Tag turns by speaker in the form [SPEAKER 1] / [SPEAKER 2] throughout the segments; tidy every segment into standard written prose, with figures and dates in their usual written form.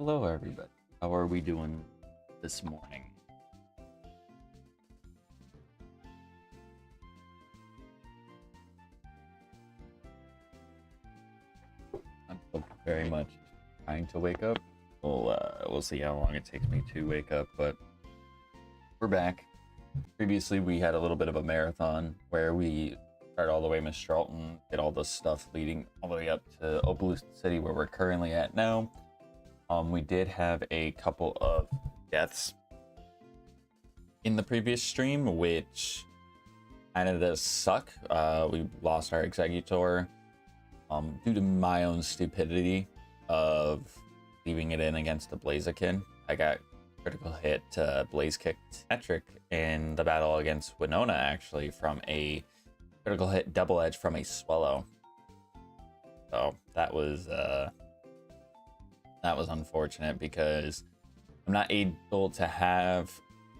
[SPEAKER 1] Hello, everybody. How are we doing this morning? I'm still very much trying to wake up. We'll see how long it takes me to wake up, but we're back. Previously, we had a little bit of a marathon where we started all the way in Mistralton, did all the stuff leading all the way up to Opaloosa City, where we're currently at now. We did have a couple of deaths in the previous stream, which kind of does suck. We lost our Executor due to my own stupidity of leaving it in against the Blaziken. I got critical hit Blaze kicked Metric in the battle against Winona, actually, from a critical hit double edge from a Swallow. So that was unfortunate because I'm not able to have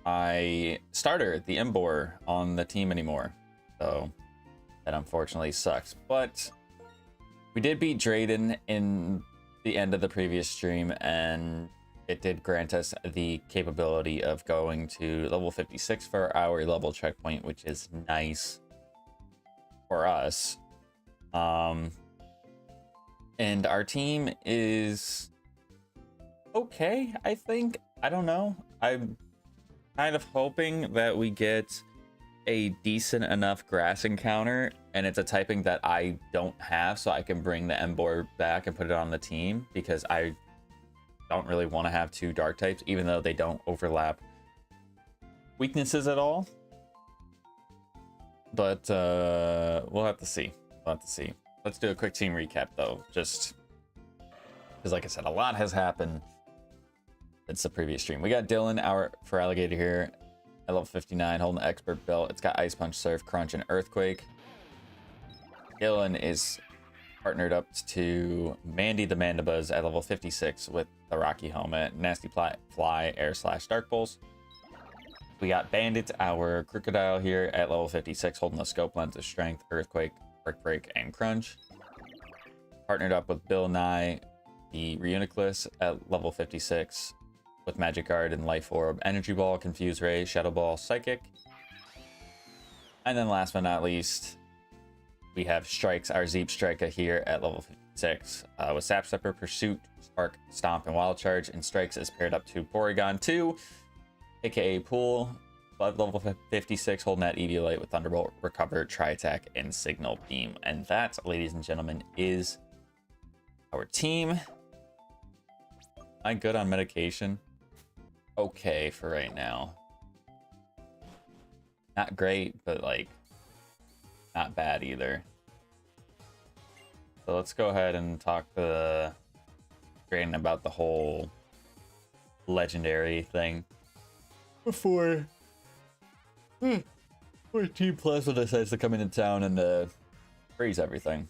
[SPEAKER 1] my starter, the Embor, on the team anymore. So that unfortunately sucks. But we did beat Drayden in the end of the previous stream, and it did grant us the capability of going to level 56 for our level checkpoint, which is nice for us. And our team is okay, I think. I don't know. I'm kind of hoping that we get a decent enough grass encounter, and it's a typing that I don't have, so I can bring the Embor back and put it on the team, because I don't really want to have two dark types, even though they don't overlap weaknesses at all. But we'll have to see. Let's do a quick team recap, though, just because, like I said, a lot has happened since the previous stream. We got Dylan, our for Alligator here, at level 59, holding the expert belt. It's got Ice Punch, Surf, Crunch, and Earthquake. Dylan is partnered up to Mandy the Mandibuzz at level 56 with the Rocky Helmet, Nasty Fly, Air Slash, Dark Pulse. We got Bandit, our Crocodile here, at level 56, holding the Scope Lens of Strength, Earthquake, Brick Break, and Crunch. Partnered up with Bill Nye, the Reuniclus, at level 56 with Magic Guard and Life Orb, Energy Ball, Confuse Ray, Shadow Ball, Psychic. And then last but not least, we have Strikes, our Zeep Striker here at level 56 with Sap Stepper, Pursuit, Spark, Stomp, and Wild Charge. And Strikes is paired up to Porygon 2, aka Pool, level 56, holding that Eviolite with Thunderbolt, Recover, Tri-Attack, and Signal Beam. And that, ladies and gentlemen, is our team. Am I good on medication? Okay for right now. Not great, but like not bad either. So let's go ahead and talk to Drayden about the whole legendary thing before Team Plasma decides to come into town and freeze everything.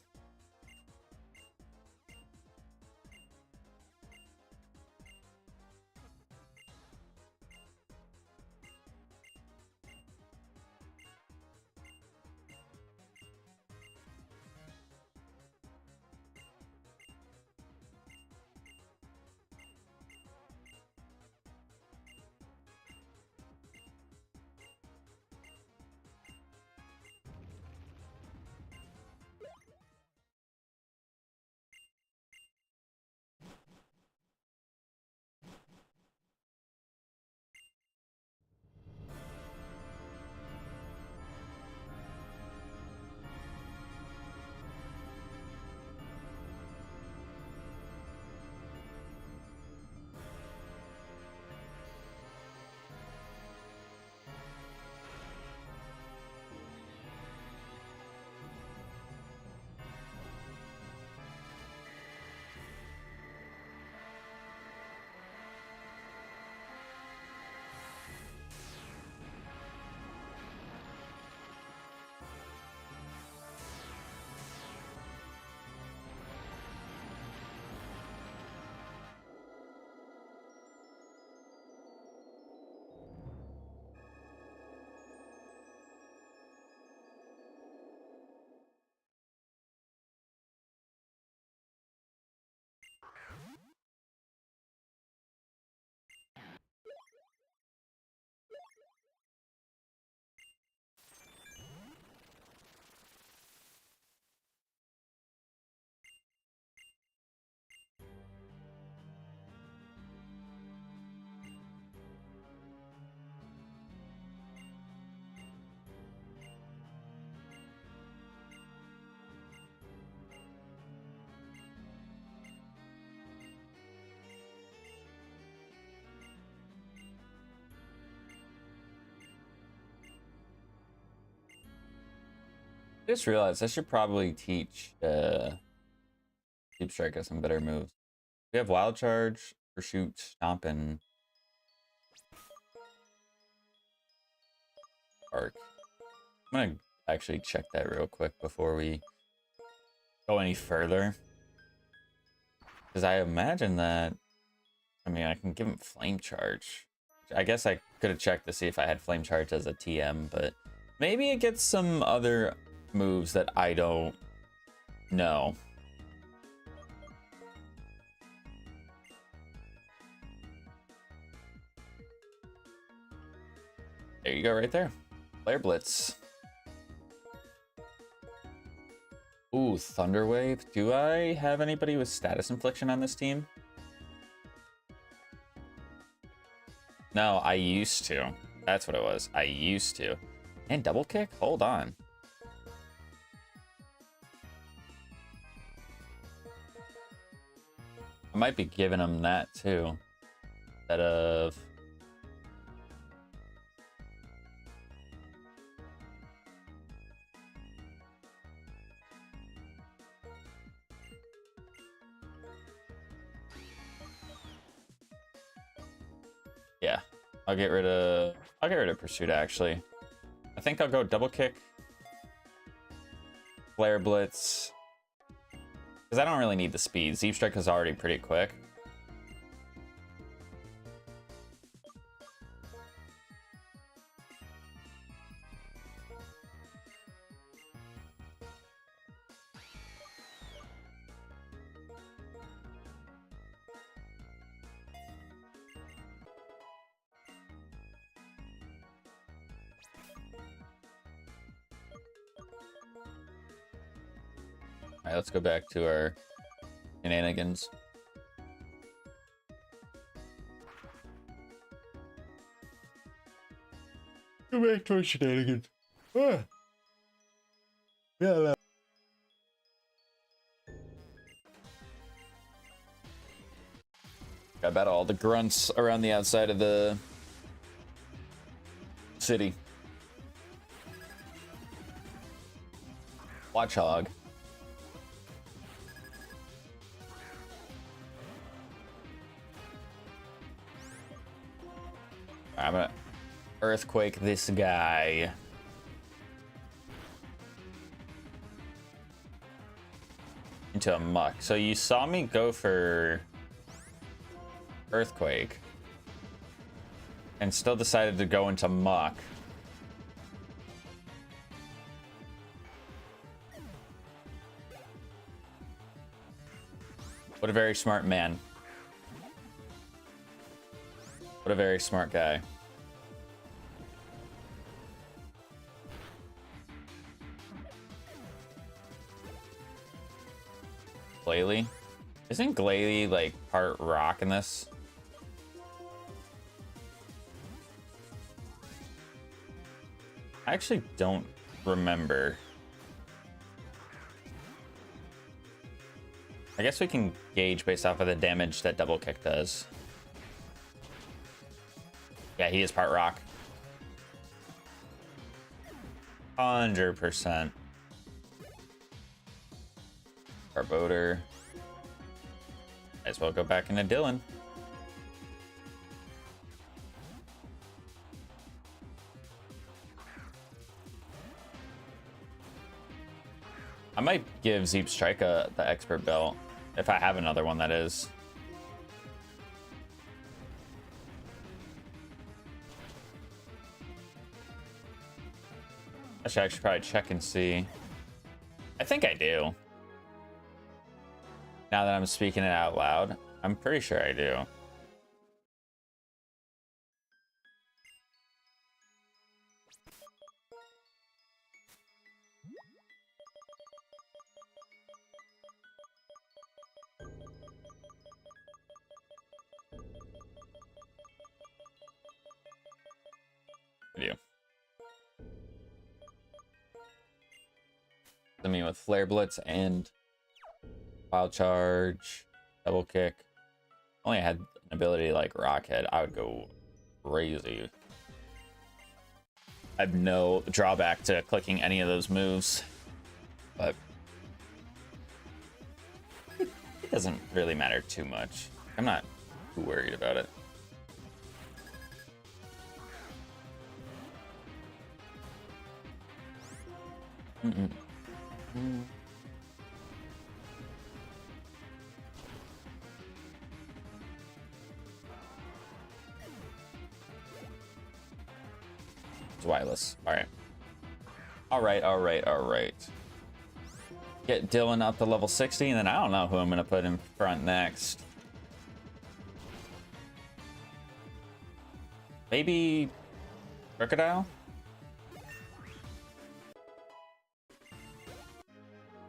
[SPEAKER 1] I just realized I should probably teach Deep Striker some better moves. We have Wild Charge, Pursuit, Stomp, and Arc. I'm gonna actually check that real quick before we go any further. Because I imagine that, I mean, I can give him Flame Charge. I guess I could have checked to see if I had Flame Charge as a TM, but maybe it gets some other moves that I don't know. There you go, right there. Flare Blitz. Ooh, Thunder Wave. Do I have anybody with Status Infliction on this team? No, I used to. That's what it was. I used to. And Double Kick? Hold on. I might be giving him that too. Instead of... Yeah, I'll get rid of Pursuit actually. I think I'll go Double Kick, Flare Blitz, because I don't really need the speed. Deep Strike is already pretty quick. All right, let's go back to our shenanigans. Go back to our shenanigans. Ah. Yeah. Got battle all the grunts around the outside of the city. Watchhog. I'm gonna earthquake this guy. Into a muck. So you saw me go for earthquake and still decided to go into muck. What a very smart man. What a very smart guy. Glalie? Isn't Glalie like part rock in this? I actually don't remember. I guess we can gauge based off of the damage that Double Kick does. Yeah, he is part rock. 100%. Barboder. Might as well go back into Dylan. I might give Zeep Strika the expert belt if I have another one, that is. Actually, I should probably check and see. I think I do. Now that I'm speaking it out loud, I'm pretty sure I do. I do. I mean, with Flare Blitz and Wild Charge, Double Kick. Only I had an ability like Rockhead, I would go crazy. I have no drawback to clicking any of those moves. but it doesn't really matter too much. I'm not too worried about it. It's wireless. All right. All right, all right, all right. Get Dylan up to level 60, and then I don't know who I'm going to put in front next. Maybe Crocodile?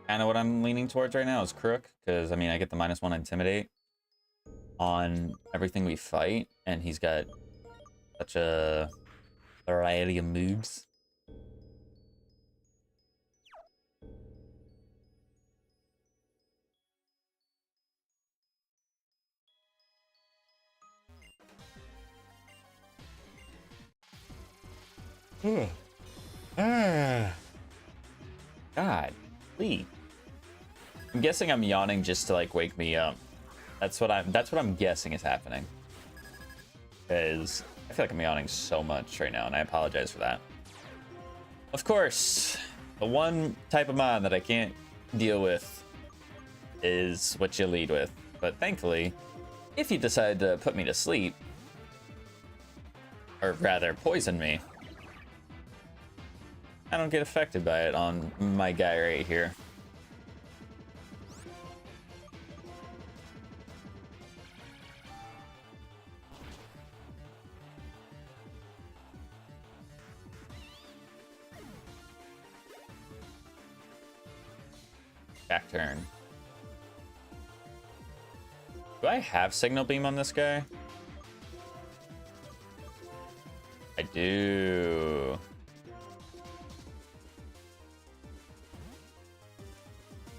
[SPEAKER 1] Kind of what I'm leaning towards right now is Crook, because, I mean, I get the -1 Intimidate on everything we fight, and he's got such a variety of moves. God, please. I'm guessing I'm yawning just to like wake me up. That's what I'm guessing is happening. Because I feel like I'm yawning so much right now, and I apologize for that. Of course, the one type of mod that I can't deal with is what you lead with. But thankfully, if you decide to put me to sleep, or rather poison me, I don't get affected by it on my guy right here. Back turn. Do I have Signal Beam on this guy? I do.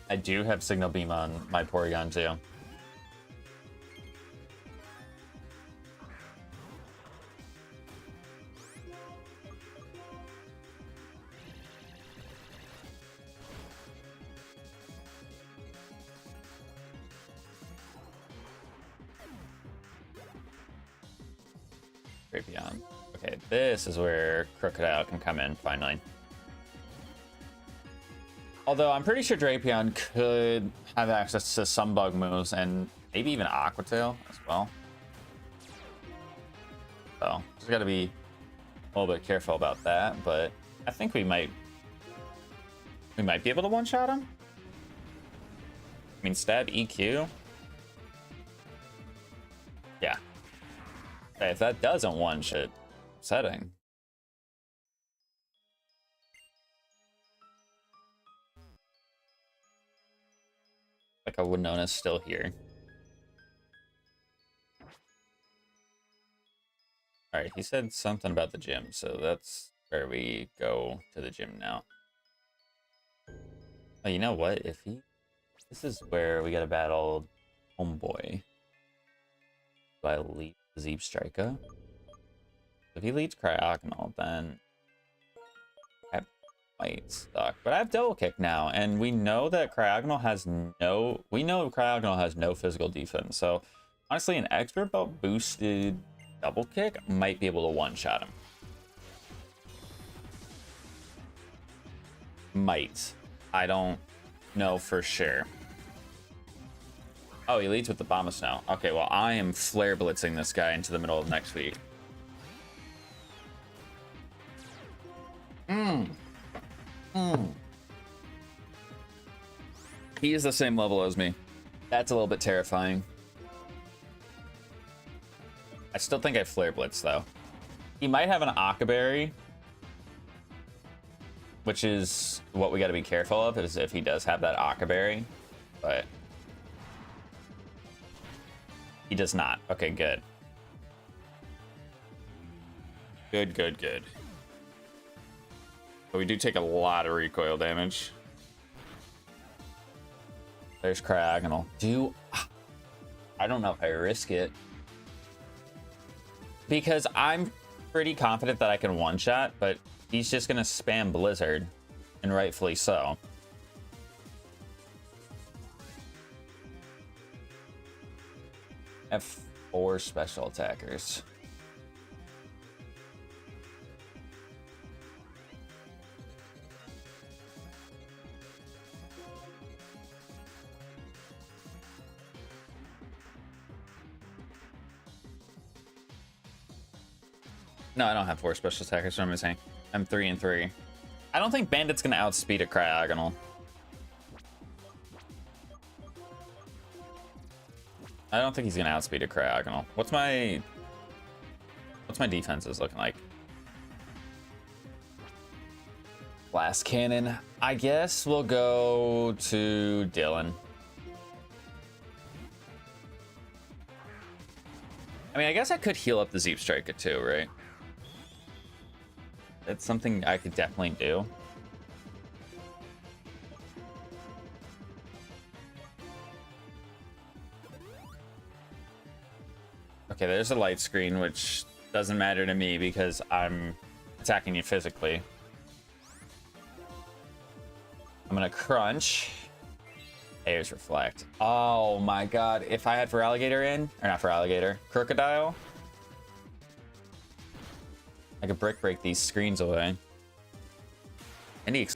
[SPEAKER 1] I do have Signal Beam on my Porygon too. Drapion. Okay, this is where Crocodile can come in finally. Although I'm pretty sure Drapion could have access to some bug moves and maybe even Aqua Tail as well. So just gotta be a little bit careful about that, but I think we might be able to one-shot him. I mean, stab EQ. Yeah. Okay, if that doesn't one-shot, upsetting. Like a Winona's still here. Alright, he said something about the gym, so that's where we go to the gym now. Oh, you know what? This is where we gotta battle Homeboy. Do I lead Zeep Striker? If he leads Cryogonal, then I might suck. But I have Double Kick now, and we know that Cryogonal has no physical defense. So honestly, an expert belt boosted Double Kick might be able to one-shot him. Might. I don't know for sure. Oh, he leads with the Bombasnow. Okay, well, I am Flare Blitzing this guy into the middle of next week. He is the same level as me. That's a little bit terrifying. I still think I Flare Blitz, though. He might have an Akaberry, which is what we got to be careful of, is if he does have that Akaberry, but he does not. Okay, good. Good, good, good. But we do take a lot of recoil damage. There's Cryogonal. I don't know if I risk it. Because I'm pretty confident that I can one-shot, but he's just going to spam Blizzard, and rightfully so. have 4 special attackers. No, I don't have 4 special attackers. What am I saying? I'm 3 and 3. I don't think Bandit's gonna outspeed a Cryogonal. I don't think he's gonna outspeed a Cryogonal. What's my defenses looking like? Blast Cannon. I guess we'll go to Dylan. I mean, I guess I could heal up the Zeep Striker too, right? That's something I could definitely do. Okay, there's a light screen, which doesn't matter to me because I'm attacking you physically. I'm gonna crunch. Ayers Reflect. Oh my god, if I had for Alligator in, or not for Alligator, Crocodile, I could break these screens away. And he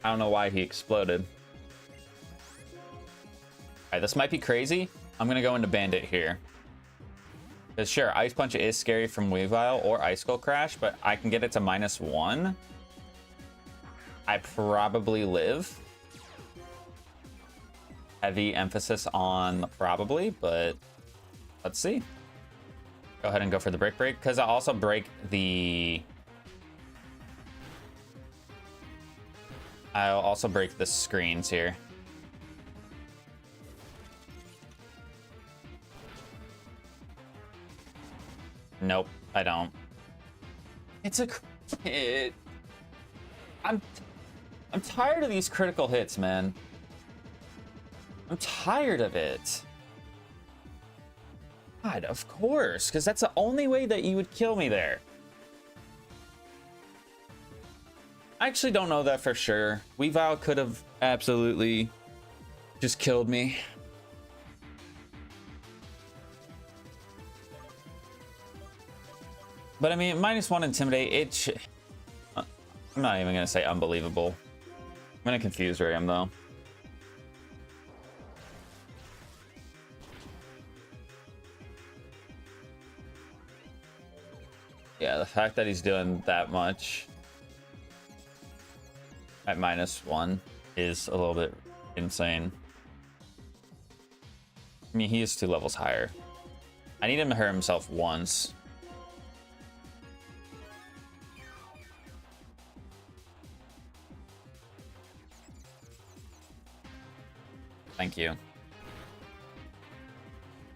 [SPEAKER 1] I don't know why he exploded. Alright, this might be crazy. I'm gonna go into Bandit here. Because sure, Ice Punch is scary from Weavile or Ice Skull Crash, but I can get it to -1. I probably live. Heavy emphasis on probably, but let's see. Go ahead and go for the break, because I'll also break the... I'll also break the screens here. Nope, I don't. It's a crit. I'm tired of these critical hits, man. I'm tired of it. God, of course, because that's the only way that you would kill me there. I actually don't know that for sure. Weavile could have absolutely just killed me. But I mean, -1 Intimidate, I'm not even gonna say unbelievable. I'm gonna confuse Ram though. Yeah, the fact that he's doing that much at -1 is a little bit insane. I mean, he is 2 levels higher. I need him to hurt himself once. Thank you.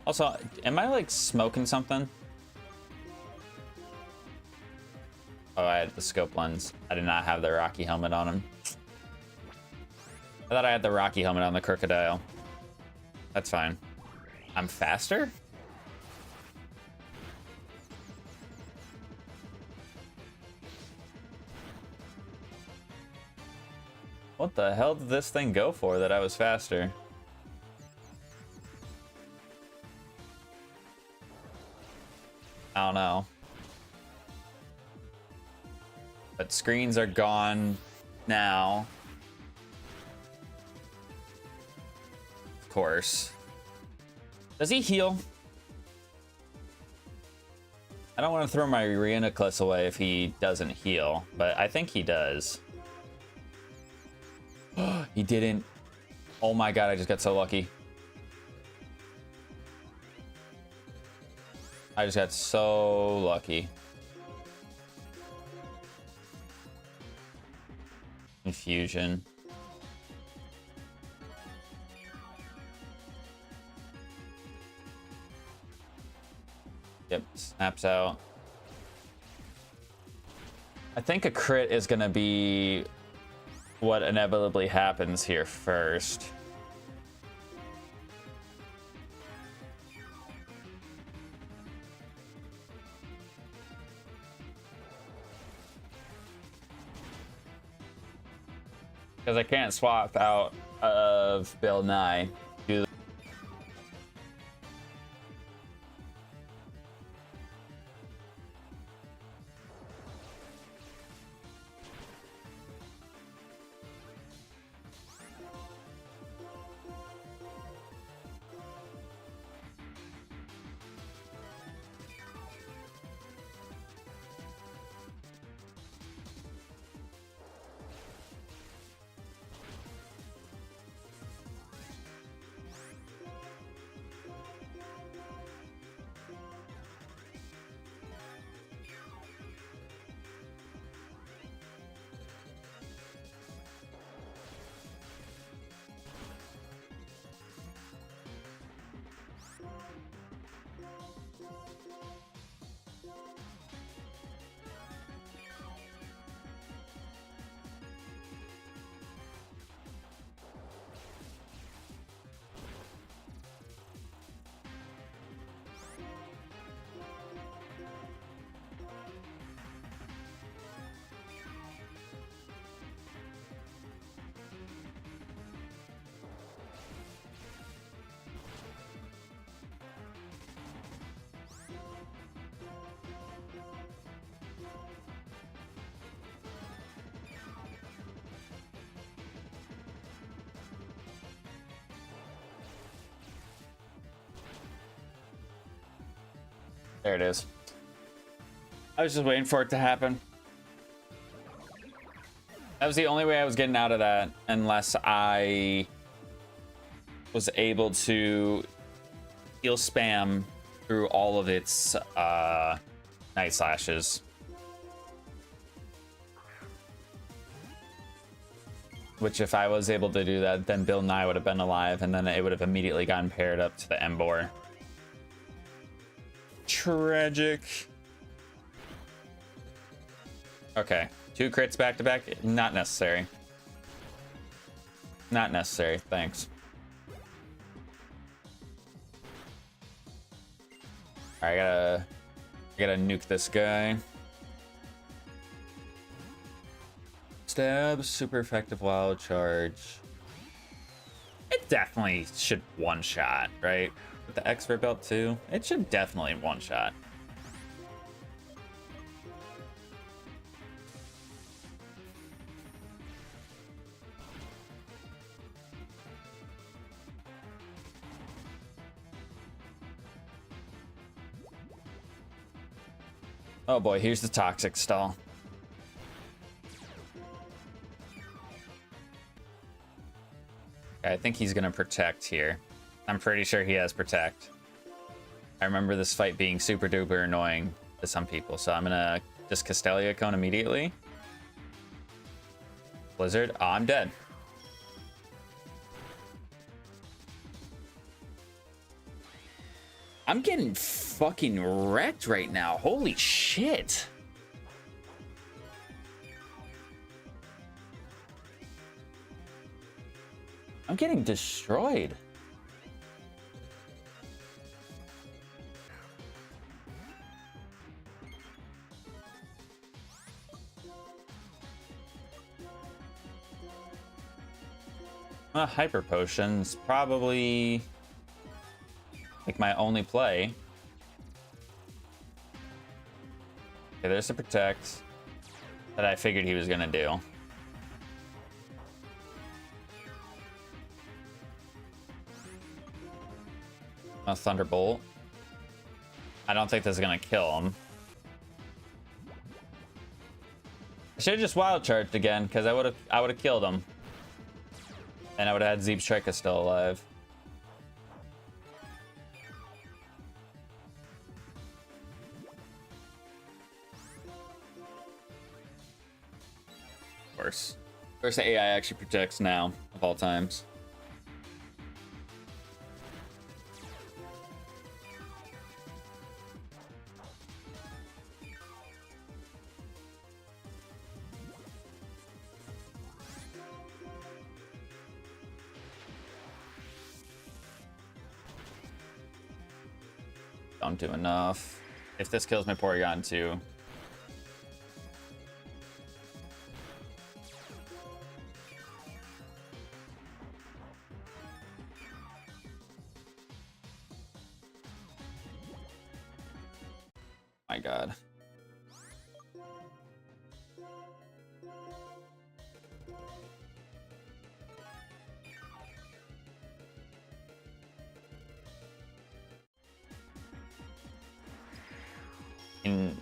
[SPEAKER 1] Also, am I like smoking something? Oh, I had the scope lens. I did not have the Rocky helmet on him. I thought I had the Rocky helmet on the Crocodile. That's fine. I'm faster? What the hell did this thing go for that I was faster? I don't know. But screens are gone now. Of course. Does he heal? I don't want to throw my Reuniclus away if he doesn't heal, but I think he does. He didn't. Oh my god, I just got so lucky. I just got so lucky. Confusion. Yep, snaps out. I think a crit is gonna be what inevitably happens here first. Because I can't swap out of Bill Nye. There it is. I was just waiting for it to happen. That was the only way I was getting out of that, unless I was able to heal spam through all of its night slashes. Which, if I was able to do that, then Bill Nye would have been alive, and then it would have immediately gotten paired up to the Embor. Tragic. Okay, 2 crits back to back. Not necessary. Not necessary. Thanks. All right, I gotta nuke this guy. Stab, super effective wild charge. It definitely should one shot, right? With the expert belt too, it should definitely one shot. Oh boy, here's the toxic stall. I think he's gonna protect here. I'm pretty sure he has protect. I remember this fight being super duper annoying to some people, so I'm gonna just Castelia Cone immediately. Blizzard. Oh, I'm dead. I'm getting fucking wrecked right now. Holy shit. I'm getting destroyed. Hyper Potion's probably like my only play. Okay, there's the protect that I figured he was gonna do. A Thunderbolt. I don't think this is gonna kill him. I should have just wild charged again, because I would have killed him. And I would have had Zeeb's Trika still alive. Of course. Of course, the AI actually protects now, of all times. Don't do enough. If this kills my Porygon too. my god. Can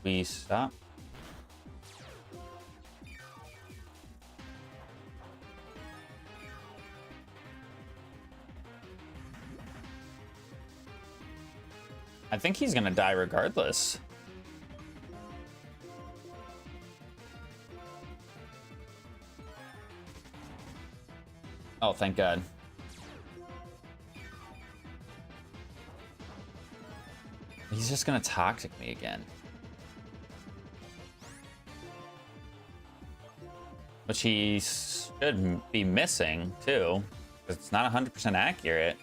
[SPEAKER 1] we stop? I think he's gonna die regardless. Oh, thank God. He's just gonna toxic me again. Which he should be missing, too. Because it's not 100% accurate.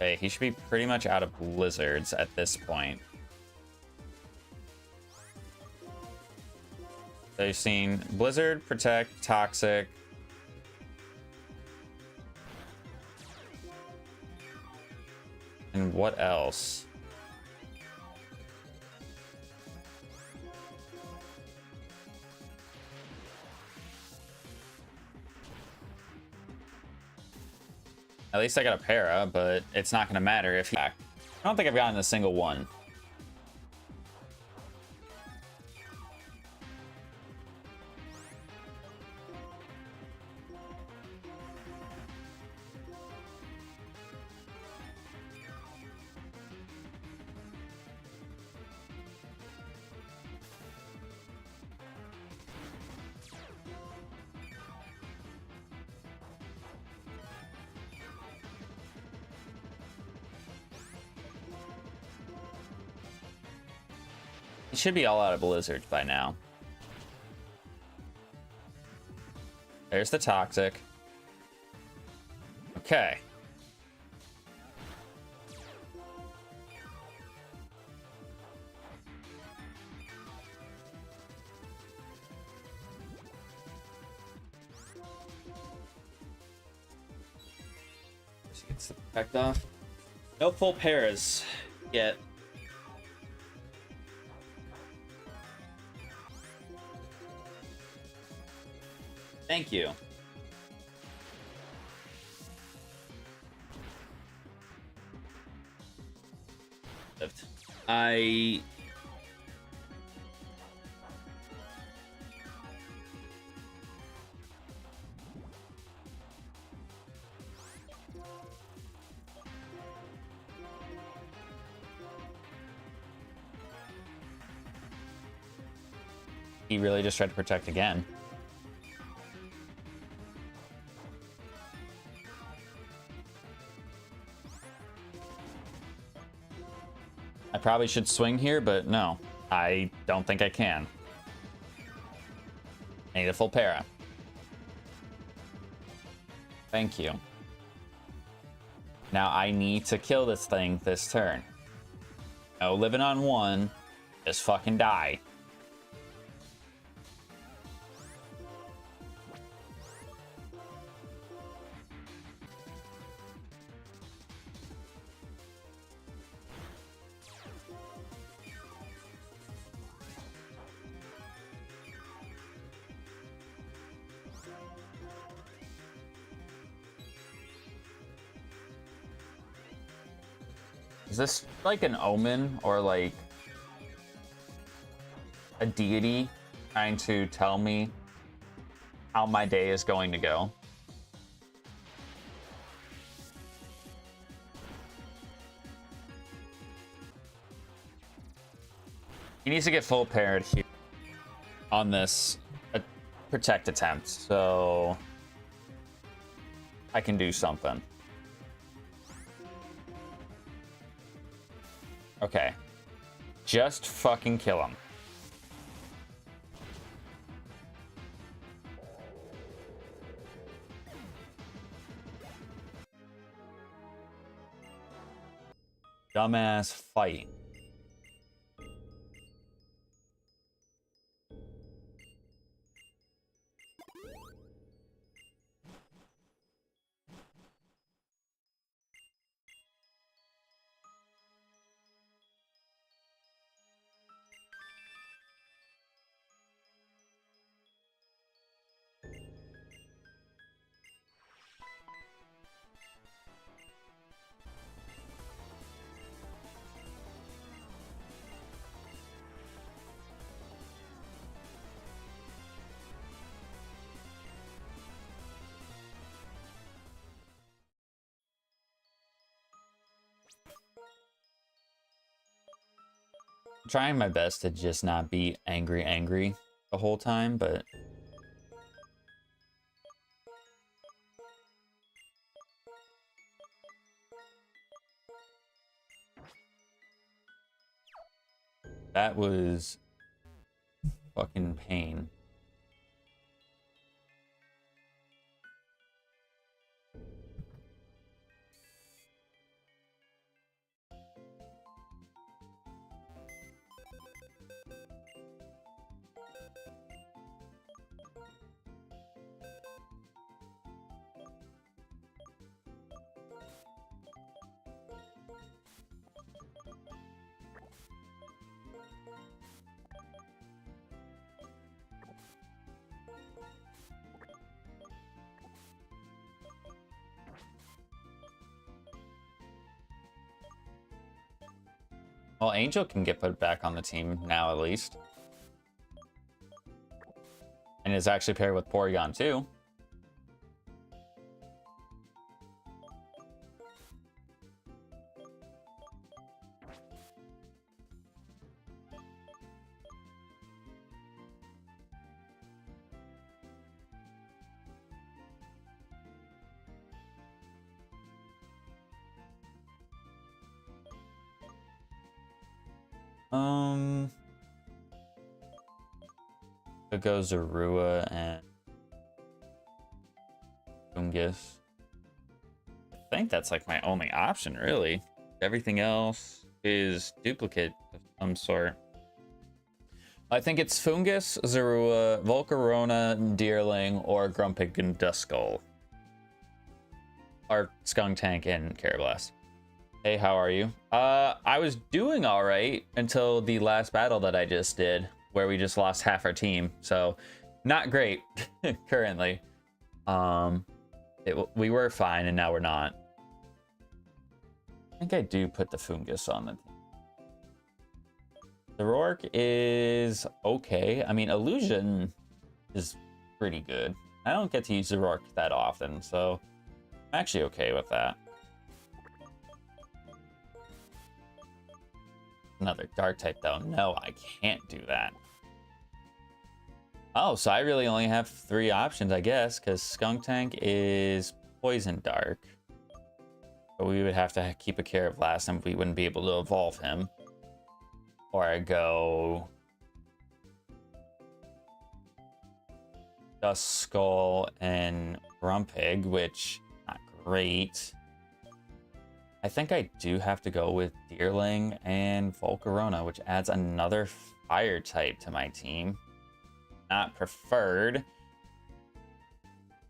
[SPEAKER 1] Okay, he should be pretty much out of blizzards at this point. So you've seen Blizzard, Protect, Toxic. And what else? At least I got a para, but it's not going to matter if I don't think I've gotten a single one. He should be all out of blizzards by now. There's the toxic. Okay. Just gets the protect off. No full paras yet. Thank you. I... He really just tried to protect again. I probably should swing here, but no. I don't think I can. I need a full para. Thank you. Now I need to kill this thing this turn. No living on one. Just fucking die. Is this like an omen or like a deity trying to tell me how my day is going to go? He needs to get full paired here on this protect attempt, so I can do something. Okay. Just fucking kill him. Dumbass fight. trying my best to just not be angry the whole time, but that was fucking pain. Well, Angel can get put back on the team now, at least. And is actually paired with Porygon, too. It goes Zorua and Fungus. I think that's like my only option, really. Everything else is duplicate of some sort. I think it's Fungus, Zorua, Volcarona, Deerling, or Grumpig and Duskull. Or Skuntank and Carablast. Hey, how are you? I was doing all right until the last battle that I just did, where we just lost half our team. So, not great currently. We were fine, and now we're not. I think I do put the Fungus on the team. The Rourke is okay. I mean, Illusion is pretty good. I don't get to use the Rourke that often, so I'm actually okay with that. Another dark type though. No, I can't do that. Oh, so I really only have 3 options, I guess, because Skuntank is poison dark. But we would have to keep a Carablast and we wouldn't be able to evolve him. Or I go Duskull and Grumpig, which not great. I think I do have to go with Deerling and Volcarona, which adds another fire type to my team. Not preferred,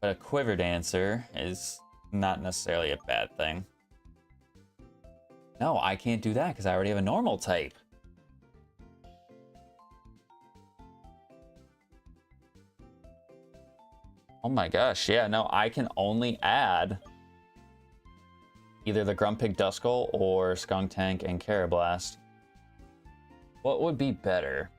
[SPEAKER 1] but a Quiver Dancer is not necessarily a bad thing. No, I can't do that because I already have a normal type. Oh my gosh, yeah, no, I can only add either the Grumpig Duskull or Skuntank and Carablast. What would be better?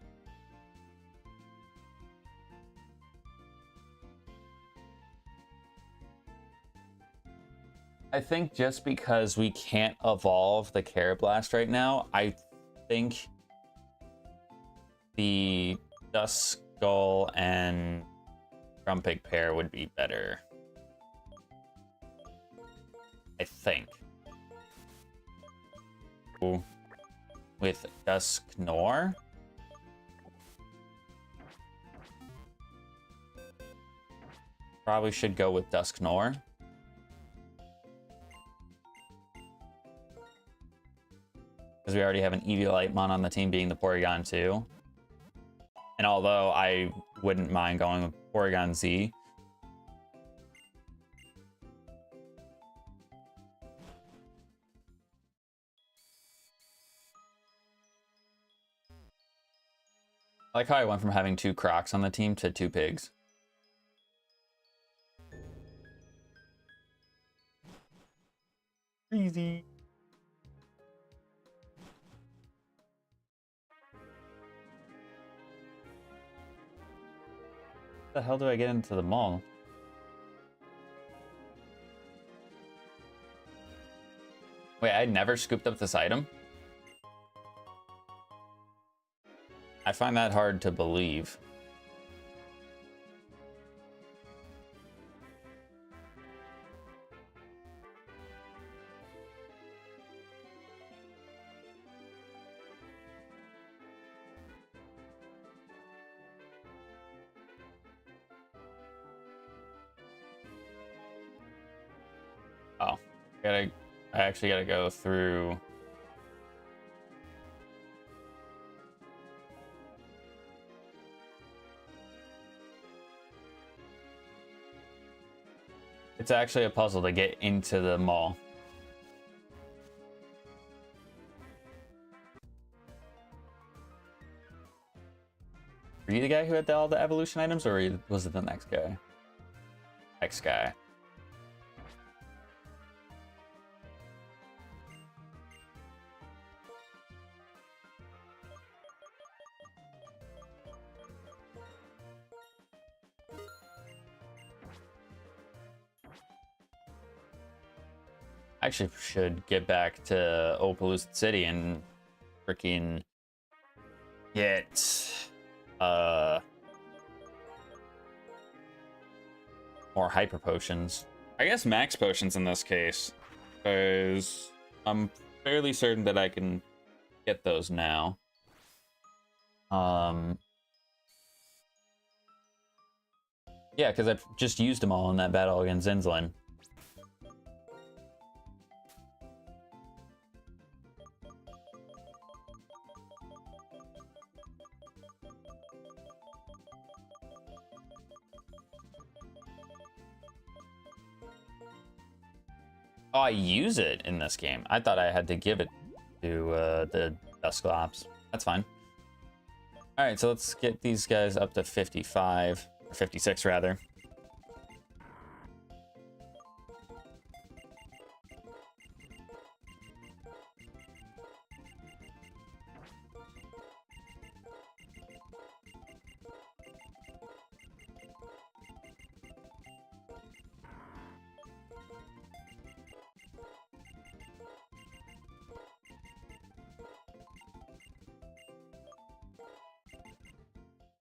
[SPEAKER 1] I think just because we can't evolve the Carablast right now, I think the Duskull and Grumpig pair would be better. I think. Ooh. With Dusknoir? Probably should go with Dusknoir. Because we already have an Evilightmon on the team being the Porygon 2. And although I wouldn't mind going with Porygon Z, I like how I went from having 2 Crocs on the team to 2 pigs. Crazy. How the hell do I get into the mall? Wait, I never scooped up this item? I find that hard to believe. Oh, I actually gotta go through. It's actually a puzzle to get into the mall. Were you the guy who had all the evolution items, or was it the next guy? Next guy. I actually should get back to Opaloosa City and freaking get more hyper potions. I guess max potions in this case, because I'm fairly certain that I can get those now. Yeah, because I've just used them all in that battle against Zinzlin. Oh, I use it in this game. I thought I had to give it to the Dusclops. That's fine. All right, so let's get these guys up to 55, or 56 rather.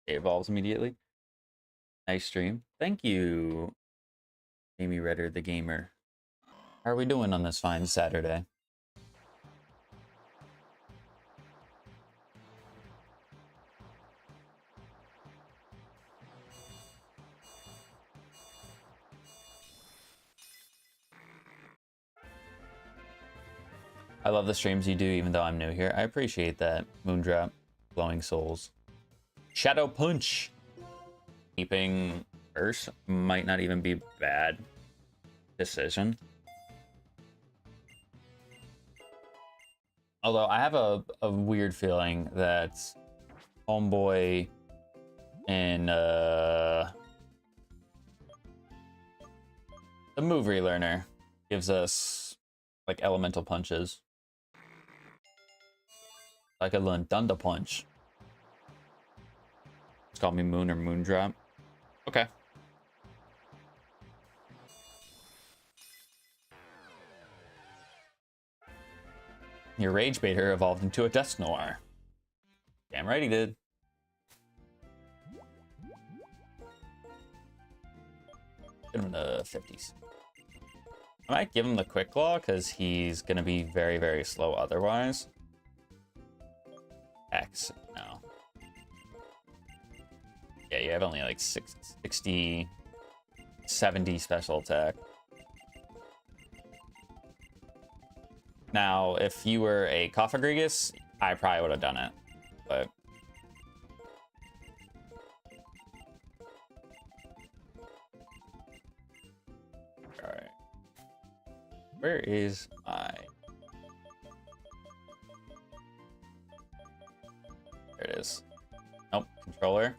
[SPEAKER 1] It evolves immediately. Nice stream. Thank you, Amy Redder, the gamer. How are we doing on this fine Saturday? I love the streams you do, even though I'm new here. I appreciate that. Moondrop, Glowing Souls. Shadow Punch. Keeping Ursa might not even be bad decision. Although I have a weird feeling that Homeboy and the Move Relearner gives us like elemental punches. I could learn Thunder Punch. It's called me Moon or Moondrop. Okay. Your Rage Baiter evolved into a Dust Noir. Damn right he did. Give him the 50s. I might give him the Quick Claw because he's going to be very, very slow otherwise. X, no. Yeah, you have only like 60, 70 special attack. Now, if you were a Cophagrigus, I probably would have done it, but... Alright. Where is my... There it is. Nope, controller.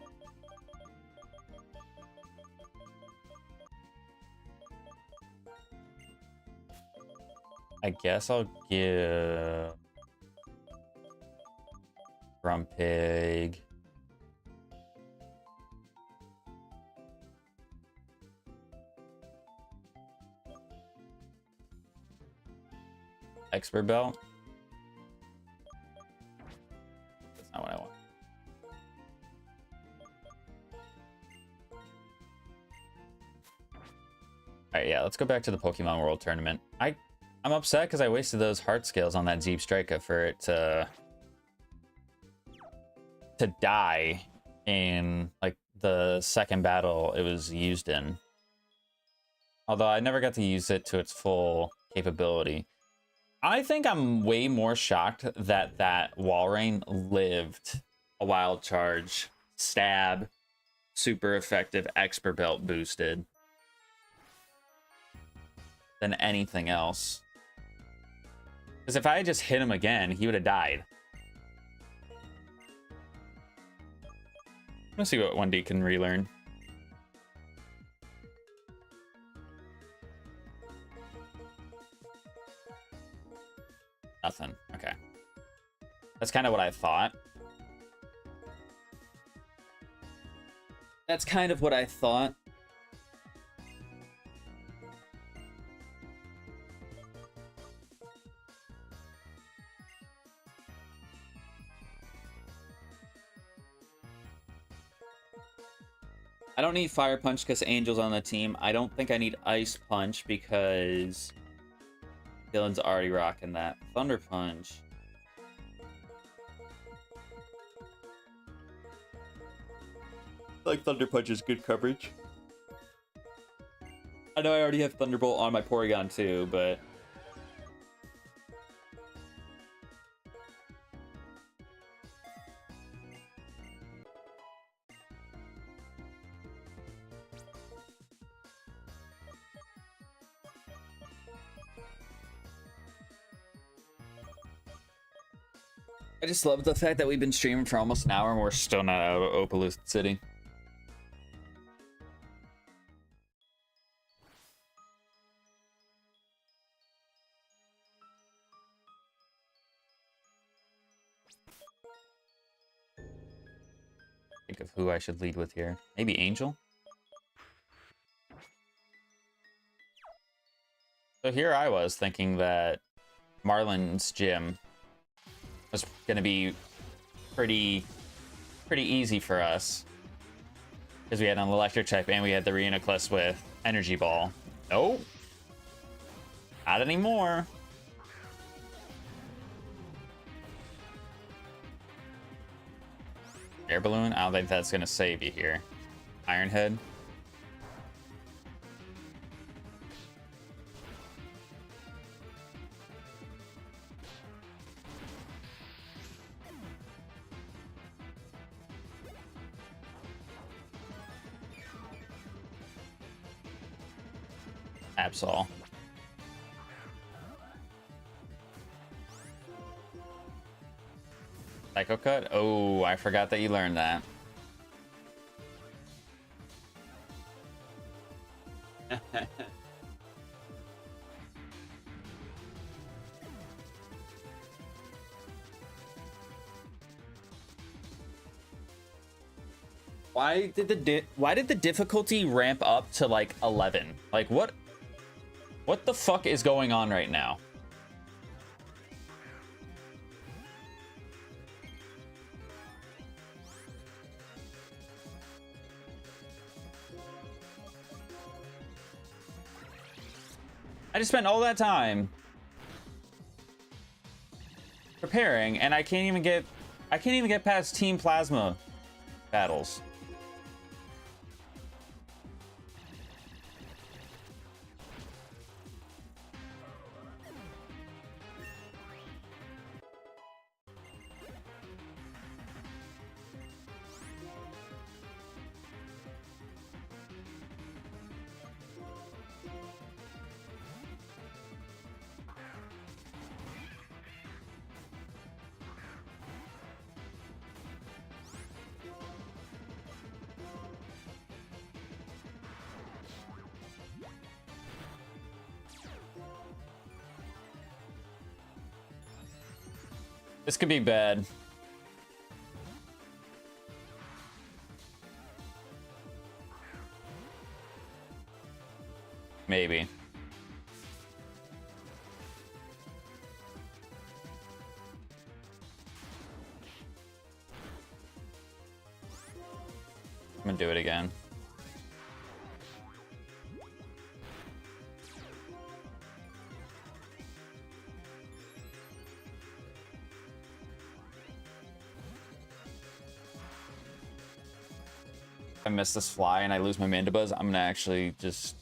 [SPEAKER 1] I guess I'll give Grumpig Expert Belt. That's not what I want. All right, yeah, let's go back to the Pokemon World Tournament. I'm upset because I wasted those heart scales on that Zeep Striker for it to die in like the second battle it was used in. Although I never got to use it to its full capability. I think I'm way more shocked that that Walrein lived a Wild Charge, Stab, super effective, Expert Belt boosted than anything else. Because if I had just hit him again, he would have died. Let's see what 1D can relearn. Nothing. Okay. That's kind of what I thought. That's kind of what I thought. I don't need Fire Punch because Angel's on the team. I don't think I need Ice Punch because Dylan's already rocking that. Thunder Punch. I like Thunder Punch is good coverage. I know I already have Thunderbolt on my Porygon too, but I just love the fact that we've been streaming for almost an hour and we're still not out of Opaloosa City. Think of who I should lead with here. Maybe Angel? So here I was thinking that Marlin's gym was gonna be pretty easy for us because we had an electric type and we had the Reinoclus with Energy Ball. Nope, not anymore. Air Balloon, I don't think that's gonna save you here. Iron Head. Absol. Psycho Cut? Oh, I forgot that you learned that. Why did the difficulty ramp up to like 11? Like what the fuck is going on right now? I just spent all that time preparing and I can't even get past Team Plasma battles. This could be bad. Maybe. I'm gonna do it again. I miss this fly and I lose my mandibuzz, I'm gonna actually just...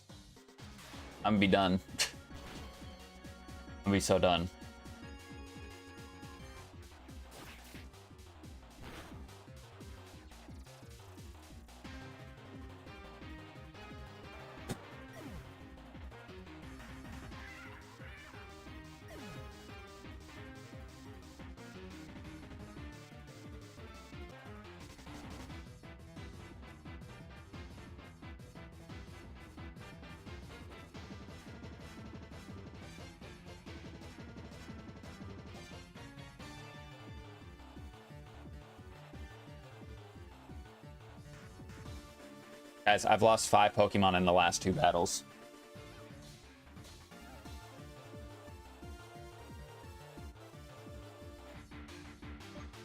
[SPEAKER 1] I'm gonna be done. I'm gonna be so done. Guys, I've lost 5 Pokemon in the last 2 battles.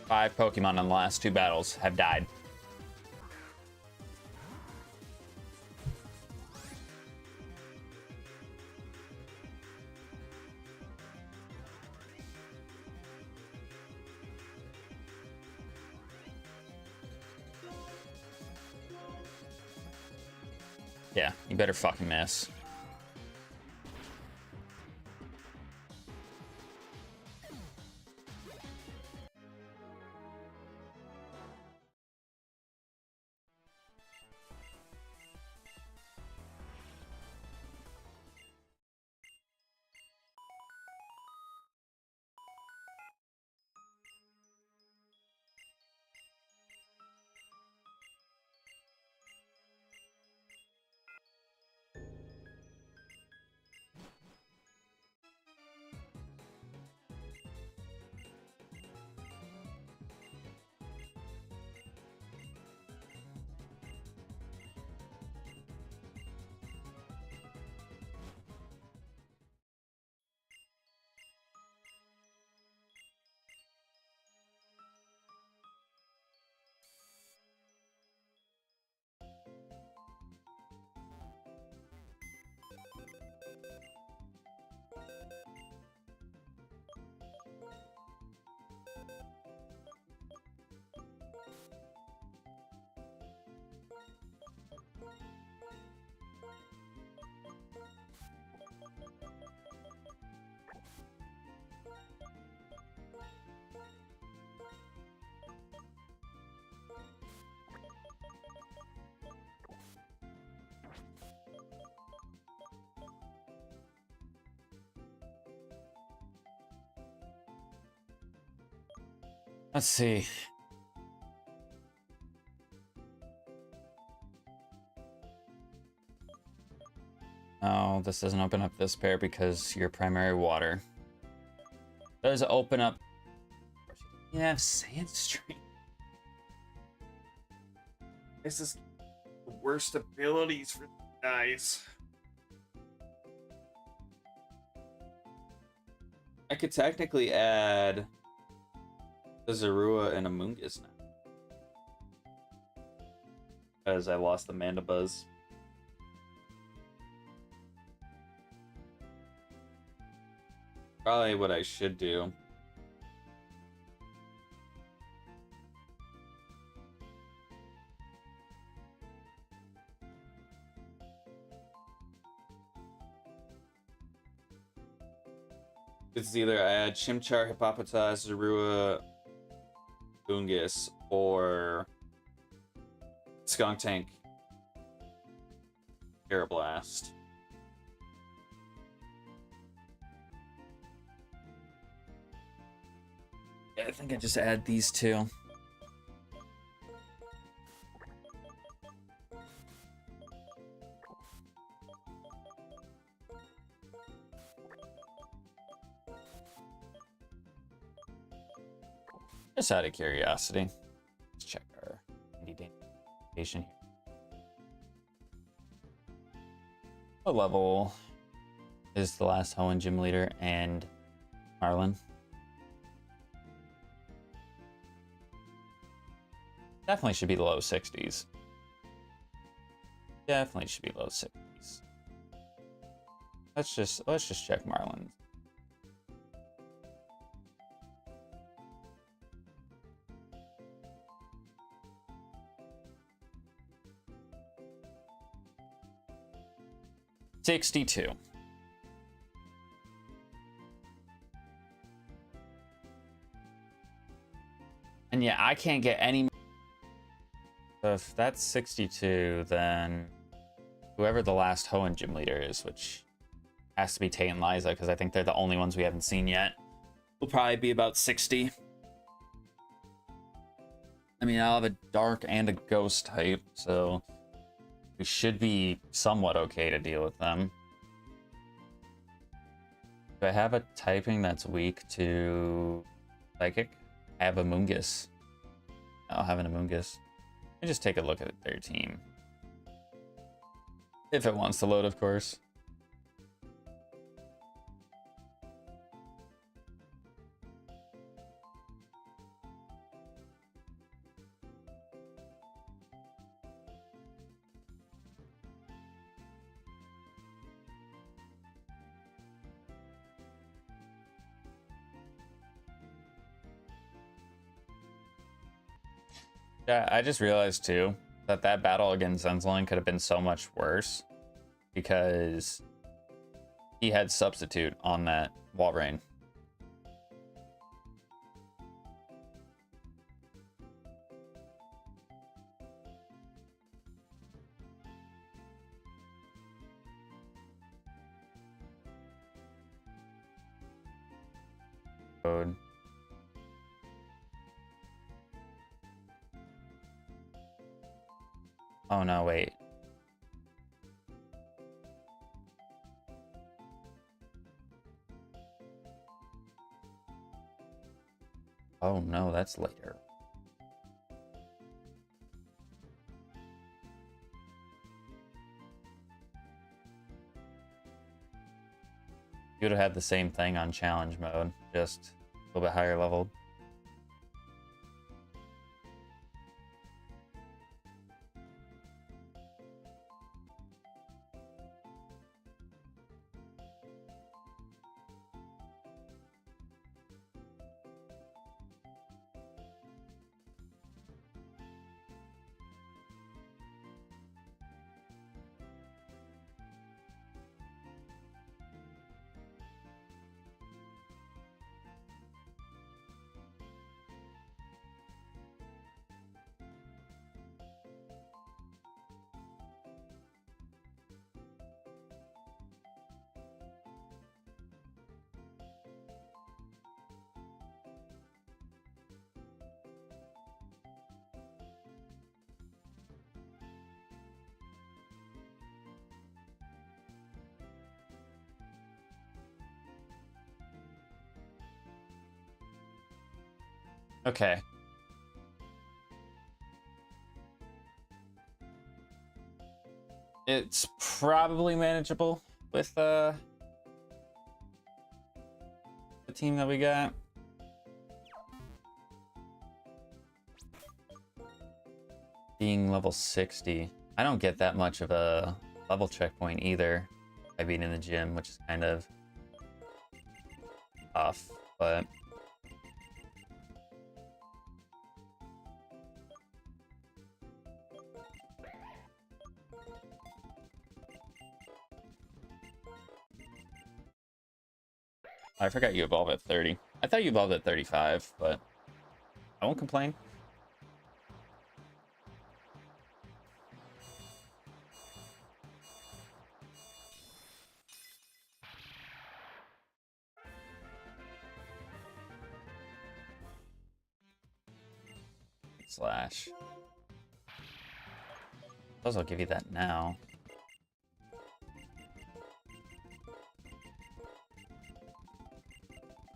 [SPEAKER 1] Five Pokemon in the last 2 battles have died. Yeah, you better fucking miss. Let's see. Oh, this doesn't open up this pair because you're primary water. Does open up... You have Sandstream. This is the worst abilities for guys. I could technically add a Zorua and a Moongus now. Because I lost the Mandibuzz. Probably what I should do. It's either I add Chimchar, Hippopotas, Zorua, Moongus, or Skuntank, Aeroblast. Yeah, I think I just add these two. Just out of curiosity. Let's check our identification here. What level is the last Hoenn gym leader and Marlin? Definitely should be low 60s. Definitely should be low 60s. Let's just check Marlin. 62. And yeah, I can't get any. So if that's 62, then whoever the last Hoenn gym leader is, which has to be Tay and Liza, because I think they're the only ones we haven't seen yet, will probably be about 60. I mean, I'll have a dark and a ghost type, so we should be somewhat okay to deal with them. Do I have a typing that's weak to psychic? I have a Moongus. I'll have an Amoongus. And just take a look at their team. If it wants to load, of course. Yeah, I just realized too that that battle against Zenzlin could have been so much worse because he had substitute on that Walrein. Code. Oh no, wait. Oh no, that's later. You would have had the same thing on challenge mode, just a little bit higher leveled. Okay. It's probably manageable with the team that we got. Being level 60. I don't get that much of a level checkpoint either by being in the gym, which is kind of tough, but I forgot you evolve at 30. I thought you evolved at 35, but I won't complain. Slash. Suppose I'll give you that now.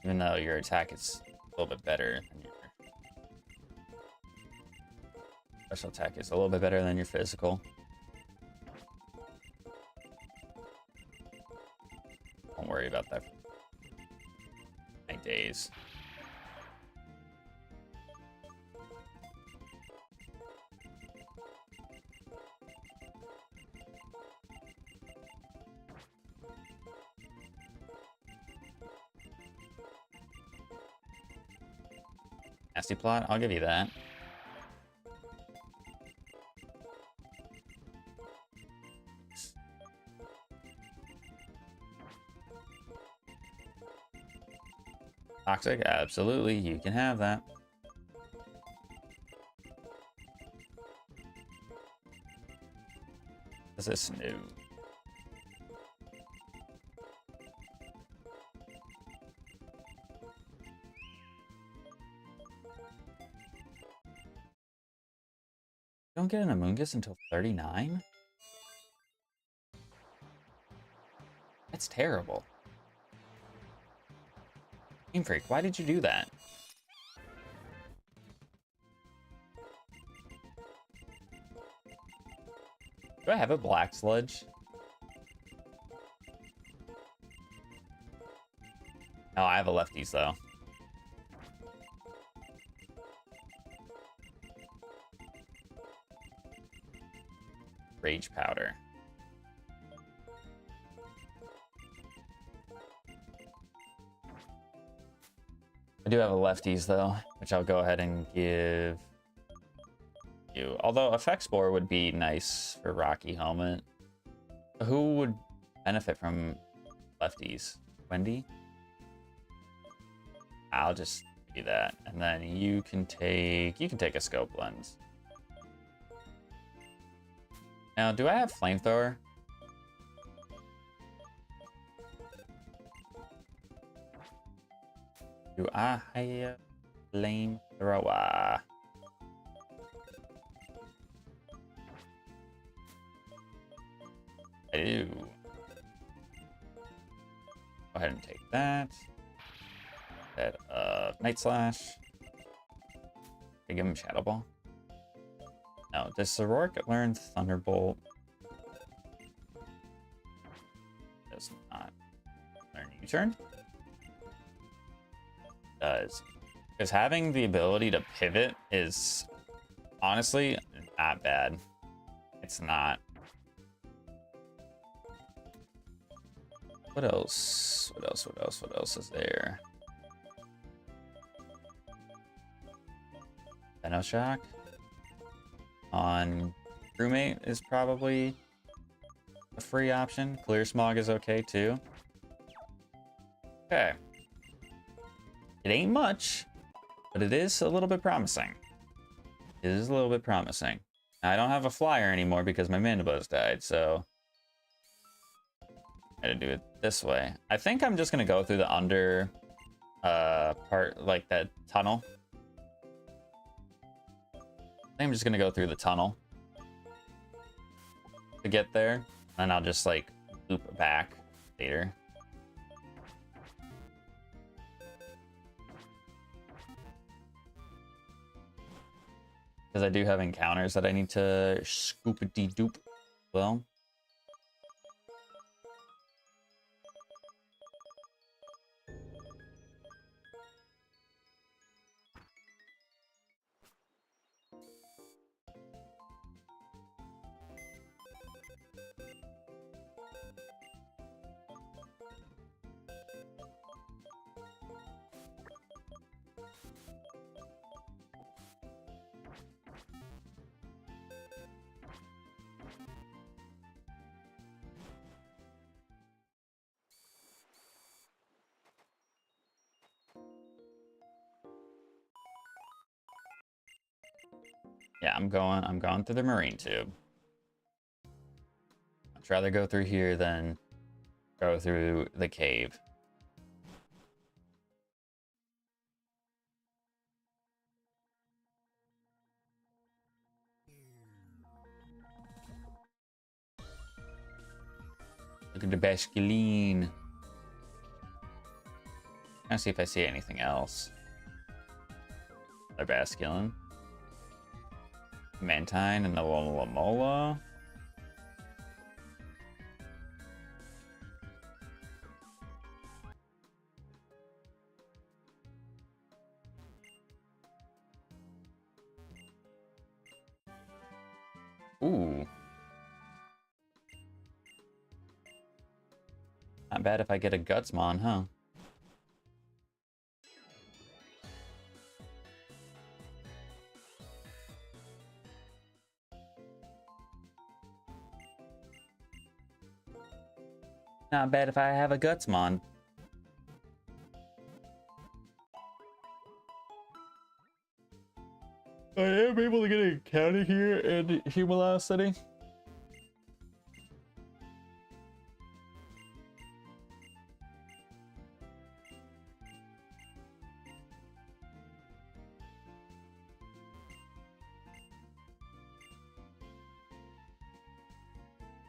[SPEAKER 1] Even though your attack is a little bit better than your special attack is a little bit better than your physical. Don't worry about that. My days. Nasty plot, I'll give you that. Toxic? Absolutely, you can have that. What's this new? Don't get an Amoonguss until 39? That's terrible. Game Freak, why did you do that? Do I have a black sludge? Oh, I have a lefties though. Rage powder. I do have a lefties though, which I'll go ahead and give you. Although Effect Spore would be nice for Rocky Helmet. Who would benefit from lefties? Wendy? I'll just do that. And then you can take a scope lens. Now, do I have flamethrower? Do I have flamethrower? I do. Go ahead and take that. That Night Slash. I give him Shadow Ball. No, does Sorork learn Thunderbolt? Does not learn U-turn? Does. Because having the ability to pivot is honestly not bad. It's not. What else? What else? What else? What else is there? Venoshock on Crewmate is probably a free option. Clear Smog is okay too. Okay. It ain't much, but it is a little bit promising. It is a little bit promising. Now, I don't have a flyer anymore because my Mandibuzz died, so I had to do it this way. I think I'm just gonna go through the under part, like that tunnel. I think I'm just gonna go through the tunnel to get there, and I'll just like loop back later. Because I do have encounters that I need to scoop-a-dee-doop. Well. Yeah, I'm going through the marine tube. I'd rather go through here than go through the cave. Look at the Basculine. Trying to see if I see anything else. Another Basculin. Mantine and the Lamola. Ooh. Not bad if I get a Gutsmon, huh? Not bad if I have a Gutsmon. I am able to get a county here in Humalast City.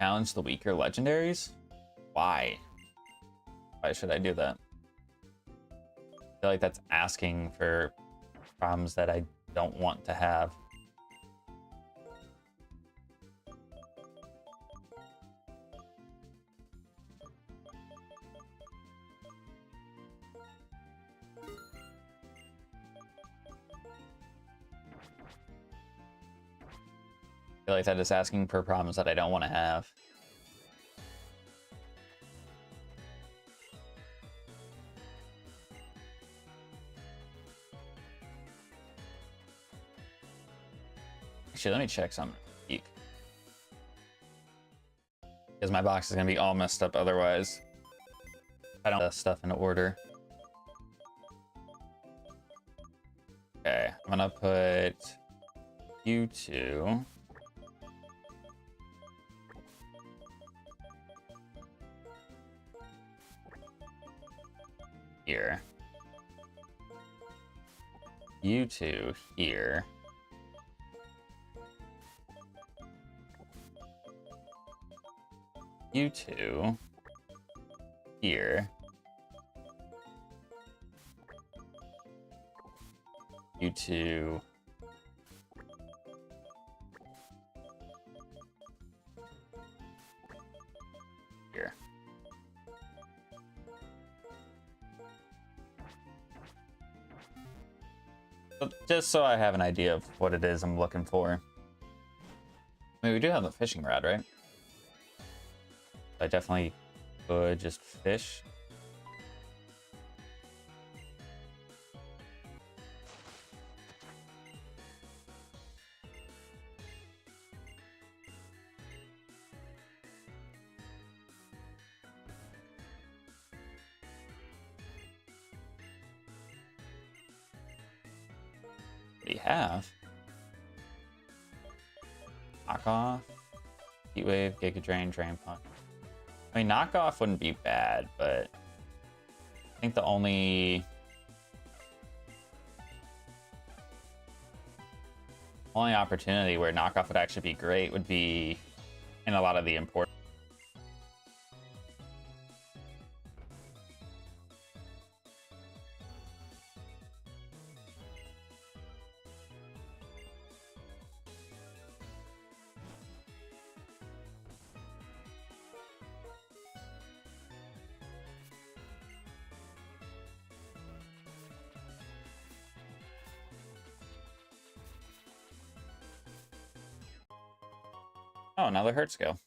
[SPEAKER 1] Challenge the weaker legendaries? Why? Why should I do that? I feel like that's asking for problems that I don't want to have. I feel like that is asking for problems that I don't want to have. Actually, let me check something. Because my box is going to be all messed up otherwise. I don't have stuff in order. Okay, I'm going to put you two. Here. You two here. You two here. You two here. But just so I have an idea of what it is I'm looking for. I mean, we do have the fishing rod, right? I definitely could just fish. We have knockoff, heat wave, giga drain, drain punch. I mean, knockoff wouldn't be bad, but I think the only opportunity where knockoff would actually be great would be in a lot of the important. Oh, another hurt skill.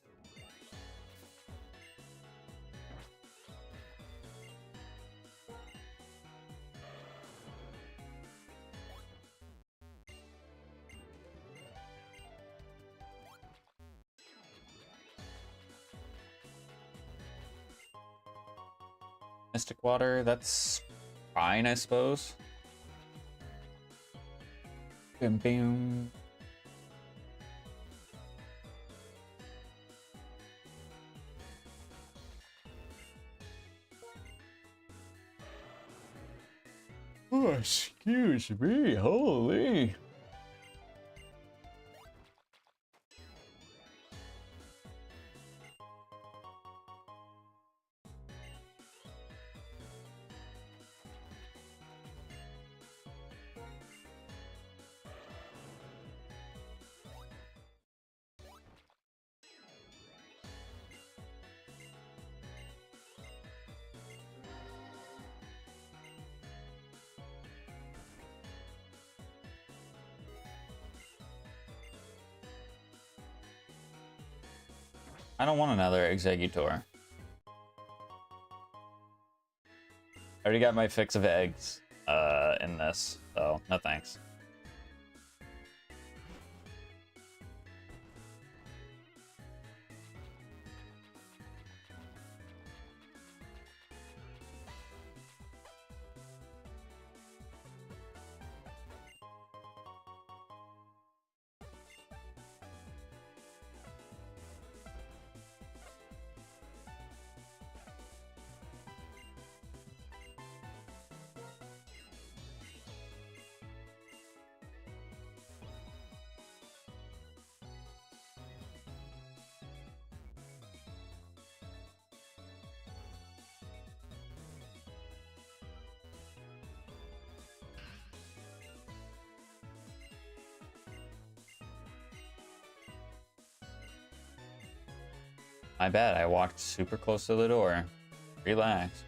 [SPEAKER 1] Mystic water, that's fine, I suppose. Boom, boom. Oh, excuse me, holy. I don't want another Executor. I already got my fix of eggs in this, so no thanks. My bad, I walked super close to the door. Relax.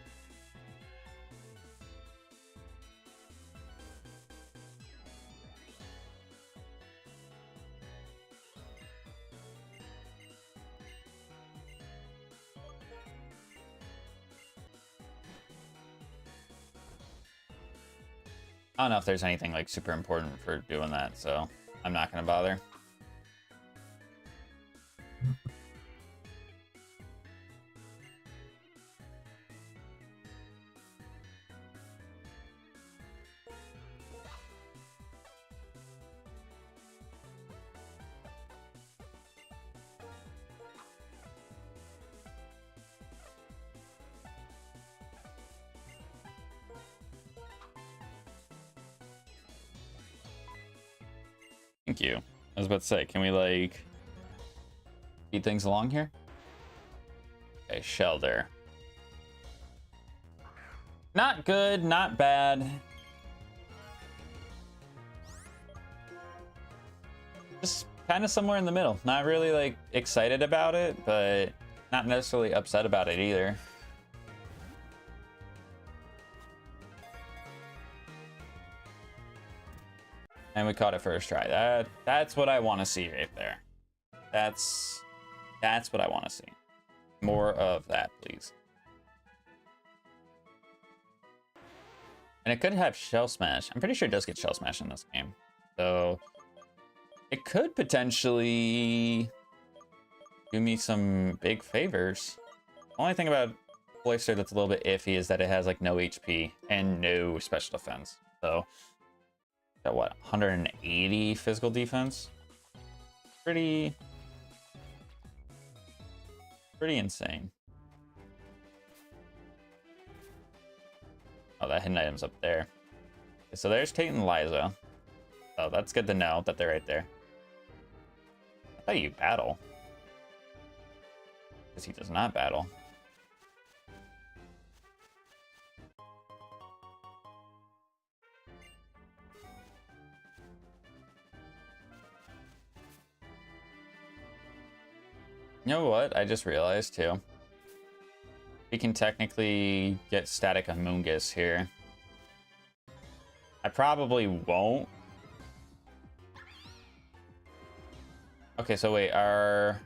[SPEAKER 1] I don't know if there's anything like super important for doing that, so I'm not gonna bother. Thank you. I was about to say, can we like speed things along here? Okay, shelter. Not good, not bad. Just kind of somewhere in the middle. Not really like excited about it, but not necessarily upset about it either. And we caught it first try. That's what I want to see right there. That's what I want to see. More of that, please. And it could have Shell Smash. I'm pretty sure it does get Shell Smash in this game. So it could potentially do me some big favors. Only thing about Cloyster that's a little bit iffy is that it has like no HP and no special defense. So got what, 180 physical defense? Pretty insane. Oh, that hidden item's up there. Okay, so there's Tate and Liza. Oh, that's good to know that they're right there. I thought you battle. Because he does not battle. You know what? I just realized too. We can technically get Static Amoonguss here. I probably won't. Okay, so wait, our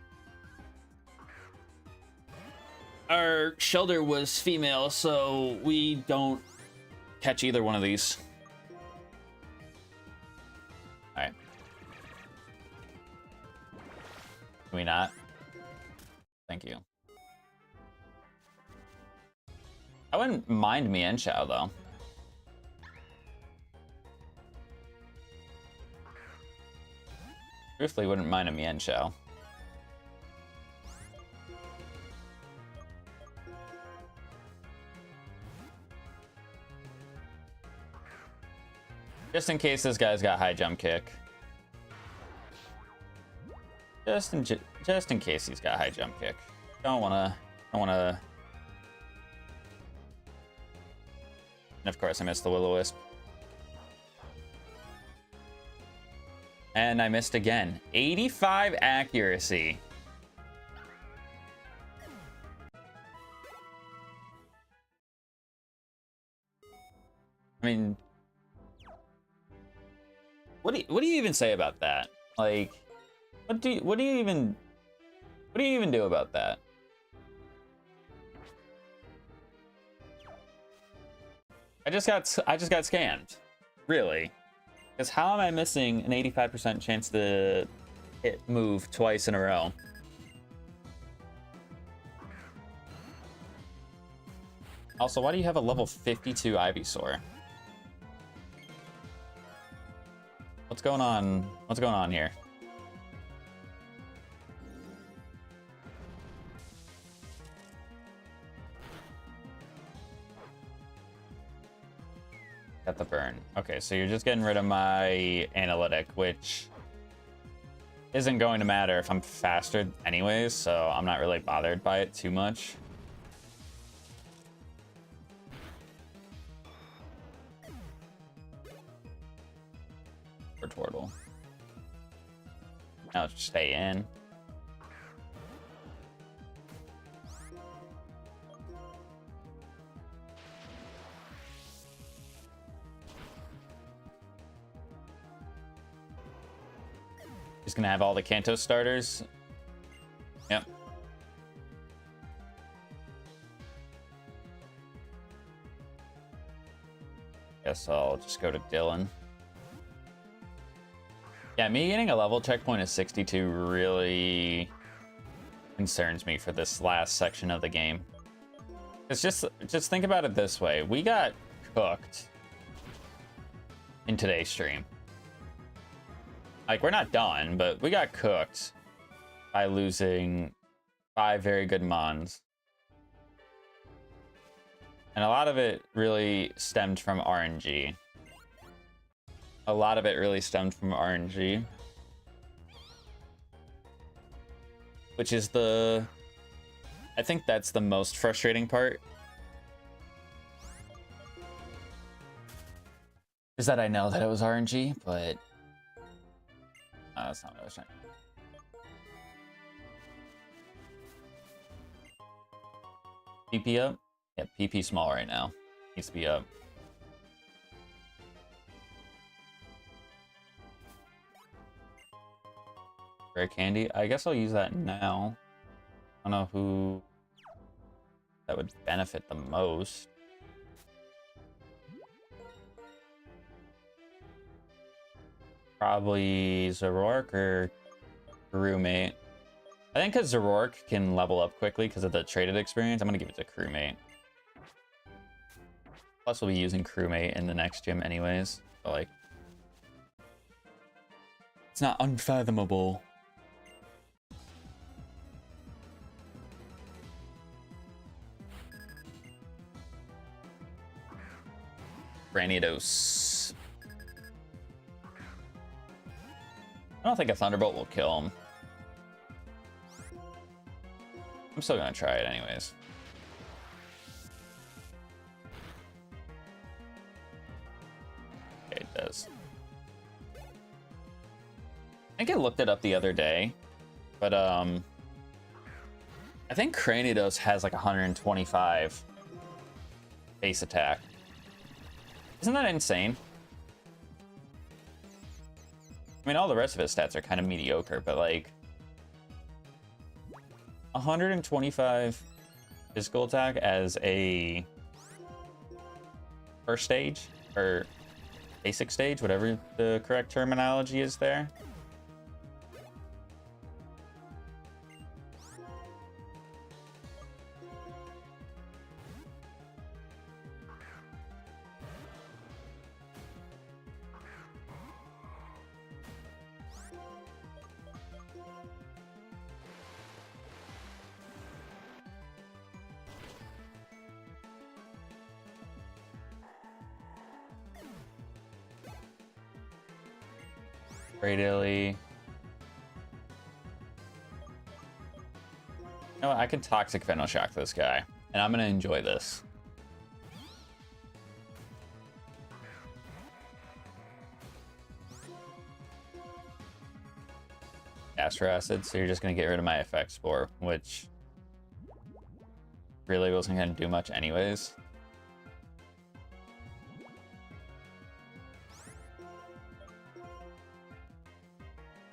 [SPEAKER 1] Shelter was female, so we don't catch either one of these. All right. Can we not? Thank you. I wouldn't mind Mian Chao though. Truthfully, wouldn't mind a Mian Chao. Just in case this guy's got high jump kick. Just in case he's got high jump kick. Don't wanna. And of course I missed the Will-O-Wisp. And I missed again. 85 accuracy. I mean, what do you even say about that? Like, what do you even do about that? I just got scammed, really. Because how am I missing an 85% chance to hit move twice in a row? Also, why do you have a level 52 Ivysaur? What's going on? What's going on here? Got the burn. Okay, so you're just getting rid of my analytic, which isn't going to matter if I'm faster anyways, so I'm not really bothered by it too much. For Tortle. Now let's stay in. He's gonna have all the Kanto starters. Yep. Guess I'll just go to Dylan. Yeah, me getting a level checkpoint of 62 really concerns me for this last section of the game. It's just think about it this way. We got cooked in today's stream. Like, we're not done, but we got cooked by losing 5 very good mons. And a lot of it really stemmed from RNG. A lot of it really stemmed from RNG. Which is I think that's the most frustrating part. Is that I know that it was RNG, but that's not what I was trying. PP up? Yeah, PP small right now. Needs to be up. Rare candy? I guess I'll use that now. I don't know who that would benefit the most. Probably Zoroark or Crewmate. I think because Zoroark can level up quickly because of the traded experience, I'm going to give it to Crewmate. Plus, we'll be using Crewmate in the next gym anyways. So, like, it's not unfathomable. Granidos. I don't think a Thunderbolt will kill him. I'm still gonna try it anyways. Okay, it does. I think I looked it up the other day, but I think Cranidos has like 125 base attack. Isn't that insane? I mean, all the rest of his stats are kind of mediocre, but like 125 physical attack as a first stage or basic stage, whatever the correct terminology is there. Radially. You know what? I can Toxic Venom Shock this guy, and I'm gonna enjoy this. Astro Acid, so you're just gonna get rid of my effect spore, which really wasn't gonna do much anyways.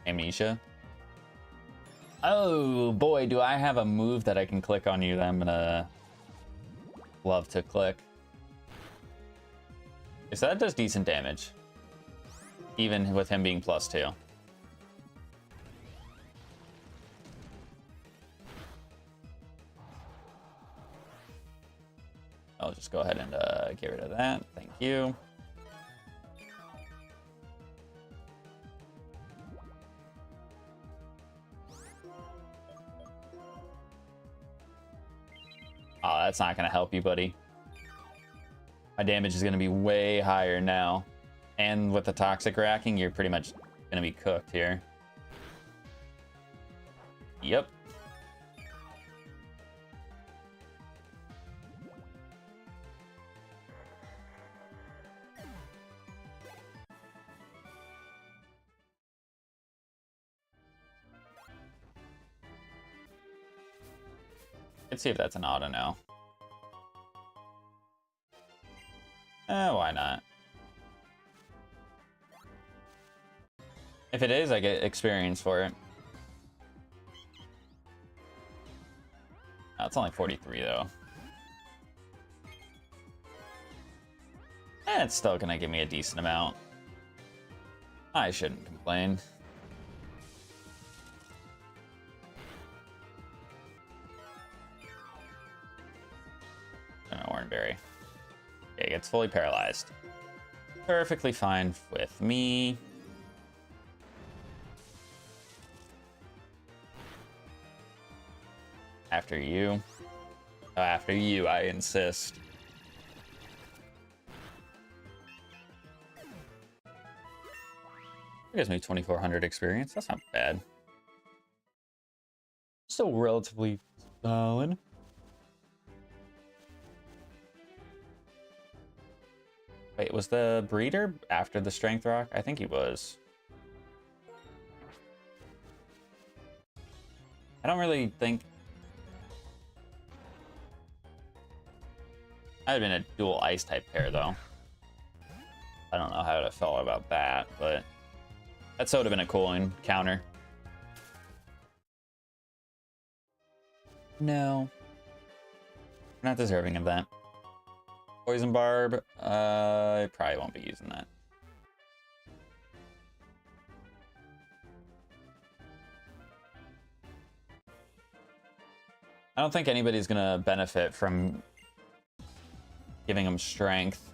[SPEAKER 1] Amnesia. Oh boy, do I have a move that I can click on you that I'm gonna love to click. So that does decent damage, even with him being +2. I'll just go ahead and get rid of that. Thank you. Oh, that's not going to help you, buddy. My damage is going to be way higher now. And with the toxic racking, you're pretty much going to be cooked here. Yep. Let's see if that's an auto now. Why not? If it is, I get experience for it. Oh, it's only 43 though. It's still gonna give me a decent amount. I shouldn't complain. An Oranberry. Okay, it gets fully paralyzed. Perfectly fine with me. After you. Oh, after you, I insist. It gives me 2,400 experience. That's not bad. Still relatively solid. Wait, was the breeder after the strength rock? I think he was. I don't really think... I'd have been a dual ice type pair though. I don't know how to feel about that, but that would have been a cool encounter. No. We're not deserving of that. Poison Barb, I probably won't be using that. I don't think anybody's gonna benefit from giving him strength.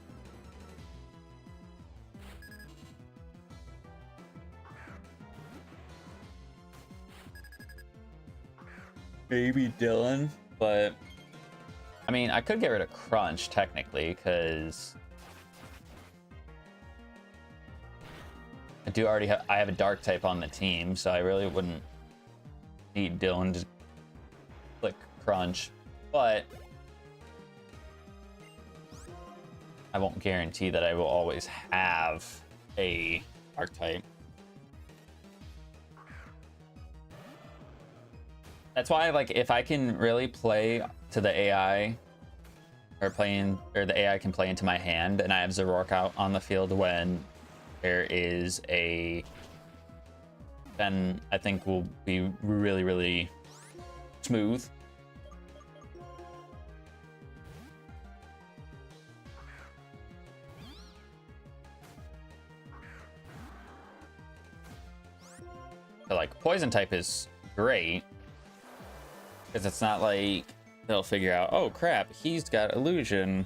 [SPEAKER 1] Maybe Dylan, but I mean, I could get rid of Crunch technically, because I do already have a dark type on the team, so I really wouldn't need Dylan to click Crunch, but I won't guarantee that I will always have a dark type. That's why, like, if I can really play to the AI, or the AI can play into my hand, and I have Zoroark out on the field when there is a, then I think we'll be really, really smooth. So, like, poison type is great, because it's not like they'll figure out, oh crap, he's got illusion.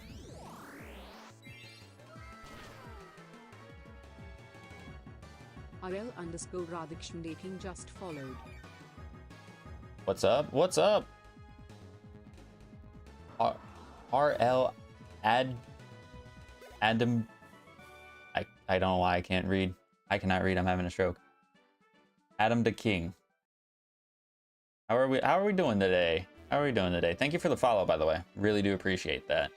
[SPEAKER 2] RL_Radhikshn just followed.
[SPEAKER 1] What's up? What's up? RL Adam. I don't know why I can't read. I cannot read. I'm having a stroke. Adam the King. How are we doing today? How are we doing today? Thank you for the follow, by the way. Really do appreciate that.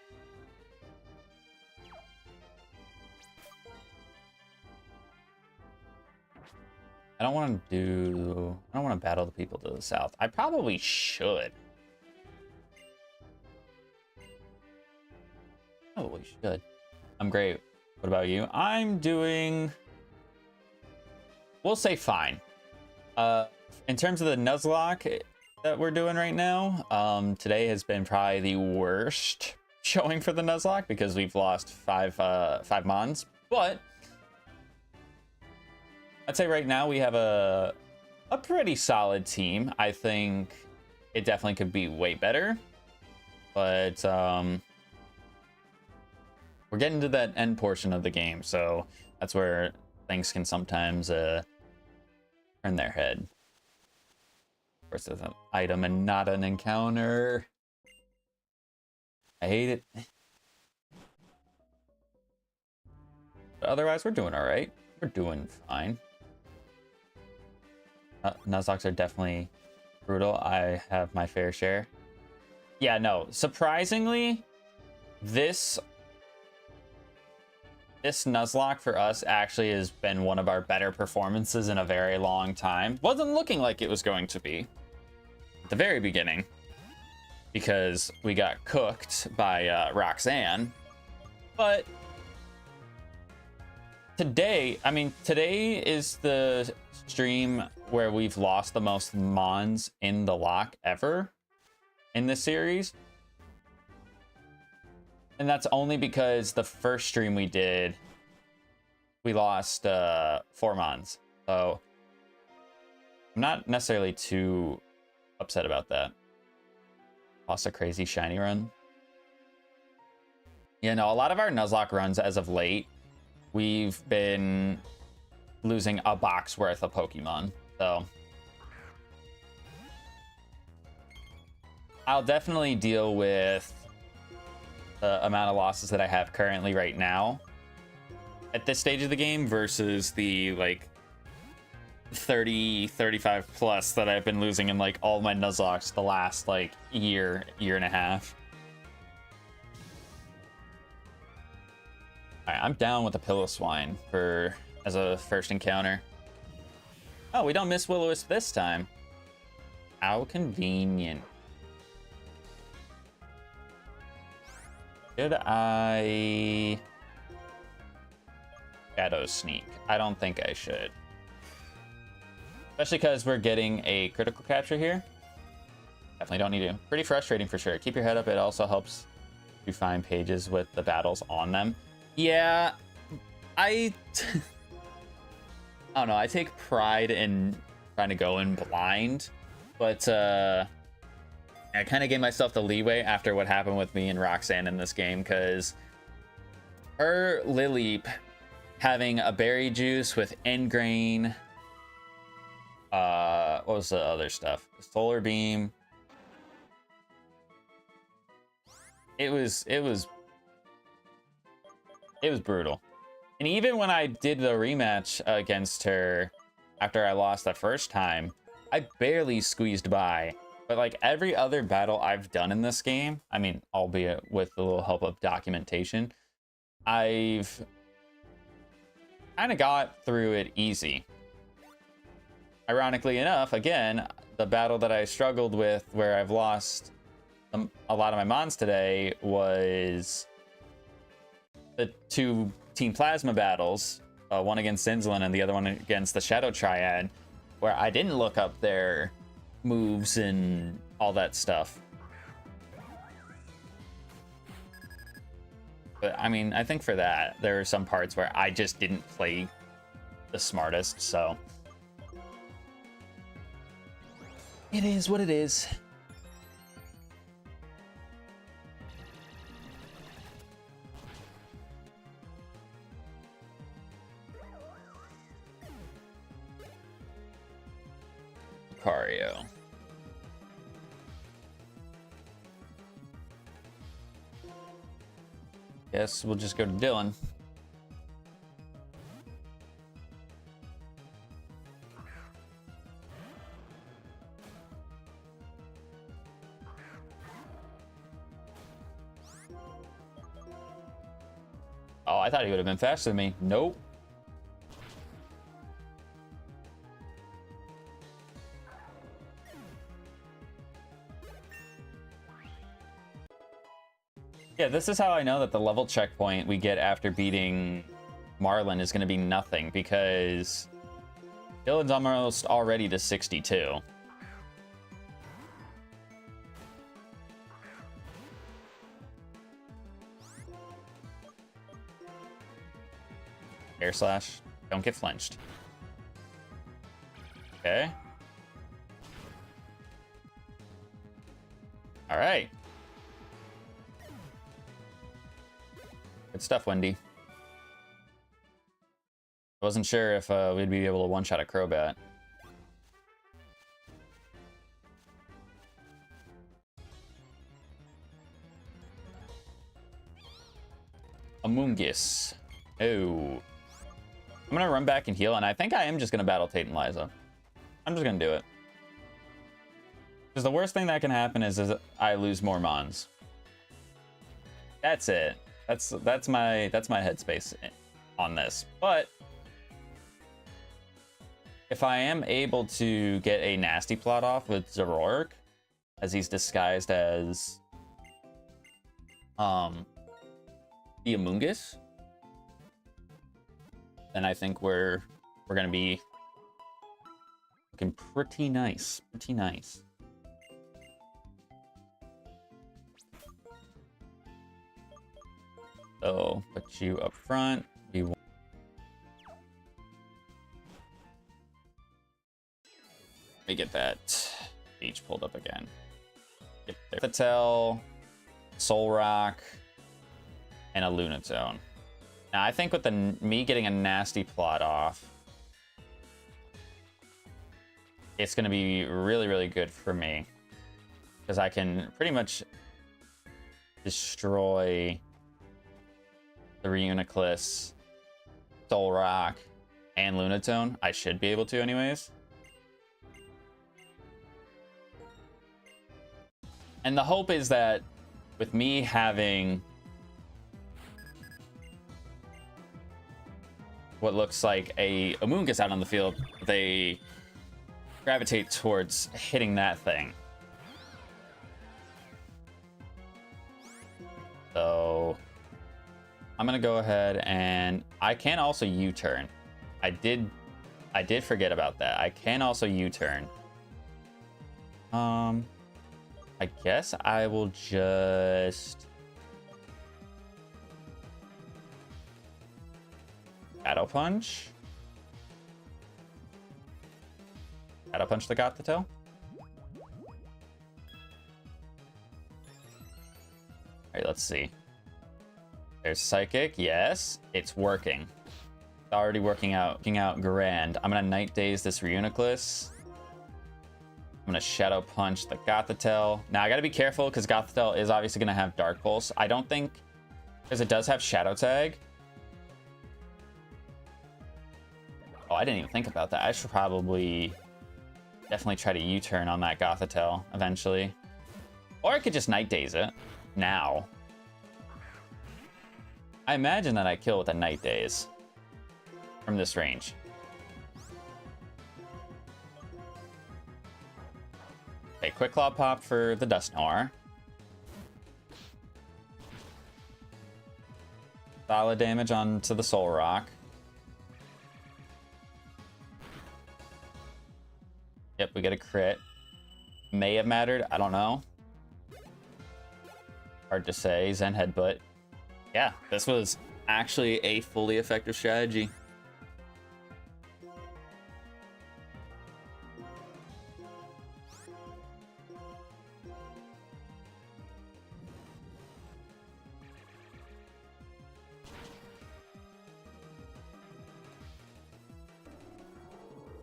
[SPEAKER 1] I don't want to battle the people to the south. I probably should. Probably should. I'm great. What about you? I'm doing, we'll say fine. In terms of the Nuzlocke that we're doing right now, today has been probably the worst showing for the Nuzlocke because we've lost five mons. But I'd say right now we have a pretty solid team. I think it definitely could be way better, but we're getting to that end portion of the game, so that's where things can sometimes turn their head. Of course, it's an item and not an encounter. I hate it. But otherwise, we're doing all right. We're doing fine. Nuzlocks are definitely brutal. I have my fair share. Yeah, no. Surprisingly, this Nuzlocke for us actually has been one of our better performances in a very long time. Wasn't looking like it was going to be at the very beginning because we got cooked by Roxanne, but today, I mean, today is the stream where we've lost the most mons in the lock ever in this series. And that's only because the first stream we did, we lost 4 mons. So I'm not necessarily too upset about that. Lost a crazy shiny run. You know, a lot of our Nuzlocke runs as of late, we've been losing a box worth of Pokemon. So I'll definitely deal with the amount of losses that I have currently right now at this stage of the game versus the like 30, 35 plus that I've been losing in like all my Nuzlockes the last like year and a half. All right, I'm down with the Pillow-Swine as a first encounter. Oh, we don't miss Will-O-Wisp this time. How convenient. Should I Shadow Sneak? I don't think I should. Especially because we're getting a critical capture here. Definitely don't need to. Pretty frustrating for sure. Keep your head up. It also helps you find pages with the battles on them. Yeah, I don't know. I take pride in trying to go in blind, but I kind of gave myself the leeway after what happened with me and Roxanne in this game, because her Lileep having a berry juice with Ingrain, what was the other stuff? Solar Beam. It was brutal. And even when I did the rematch against her after I lost the first time, I barely squeezed by. But like every other battle I've done in this game, I mean, albeit with a little help of documentation, I've kind of got through it easy. Ironically enough, again, the battle that I struggled with where I've lost a lot of my mons today was the 2 Team Plasma battles, one against Zinzlin and the other one against the Shadow Triad, where I didn't look up their moves and all that stuff. But I mean, I think for that, there are some parts where I just didn't play the smartest, so it is what it is. Lucario. Guess we'll just go to Dylan. Oh, I thought he would have been faster than me. Nope. Yeah, this is how I know that the level checkpoint we get after beating Marlin is going to be nothing, because Dylan's almost already to 62. Air slash. Don't get flinched. Okay. All right. Good stuff, Wendy. I wasn't sure if we'd be able to one-shot a Crobat. Amoonguss. Oh. I'm gonna run back and heal, and I think I am just gonna battle Tate and Liza. I'm just gonna do it. Because the worst thing that can happen is I lose more mons. That's it. That's my headspace on this. But if I am able to get a nasty plot off with Zoroark, as he's disguised as the Amoonguss, then I think we're gonna be looking pretty nice. Pretty nice. So put you up front. Let me get that beach pulled up again. Get Patel, Soul Rock, and a Lunatone. Now I think with me getting a nasty plot off, it's going to be really, really good for me. Because I can pretty much destroy the Reuniclus, Soul Rock, and Lunatone. I should be able to anyways. And the hope is that with me having what looks like a Amoonguss out on the field, they gravitate towards hitting that thing. So I'm gonna go ahead and I can also U-turn. I did forget about that. I can also U-turn. I guess I will just Shadow Punch. Shadow Punch the Gothitelle. Alright, let's see. There's Psychic. Yes, it's working. It's already working out grand. I'm gonna Night Daze this Reuniclus. I'm gonna Shadow Punch the Gothitelle. Now I gotta be careful because Gothitelle is obviously gonna have Dark Pulse. I don't think, because it does have Shadow Tag. Oh, I didn't even think about that. I should probably definitely try to U-turn on that Gothitelle eventually. Or I could just Night Daze it now. I imagine that I kill with a Night Daze from this range. Okay, Quick Claw Pop for the Dusknoir. Solid damage onto the Soul Rock. Yep, we get a crit. May have mattered, I don't know. Hard to say. Zen Headbutt. Yeah, this was actually a fully effective strategy.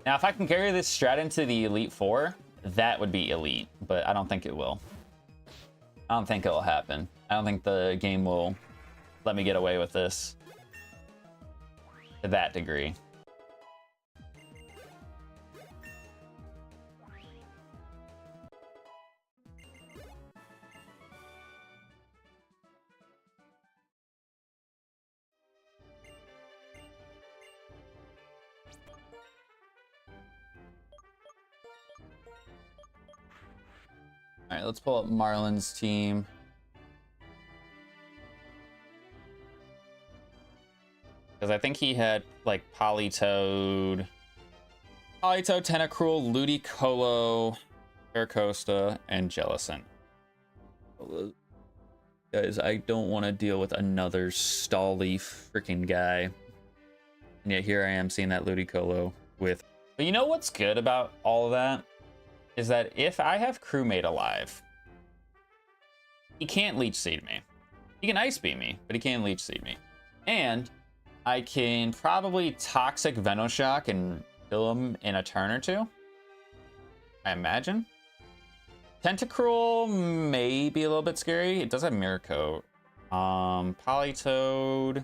[SPEAKER 1] Now, if I can carry this strat into the Elite Four, that would be elite, but I don't think it will. I don't think it'll happen. I don't think the game will let me get away with this to that degree. All right, let's pull up Marlon's team. Because I think he had like Politoed, Tentacruel, Ludicolo, Paracosta, and Jellicent. Guys, I don't want to deal with another stally freaking guy. And yet here I am seeing that Ludicolo with... But you know what's good about all of that? Is that if I have Crewmate alive, he can't Leech Seed me. He can Ice Beam me, but he can't Leech Seed me. And I can probably Toxic Venoshock and kill him in a turn or two, I imagine. Tentacruel may be a little bit scary. It does have Mirror Coat. Politoed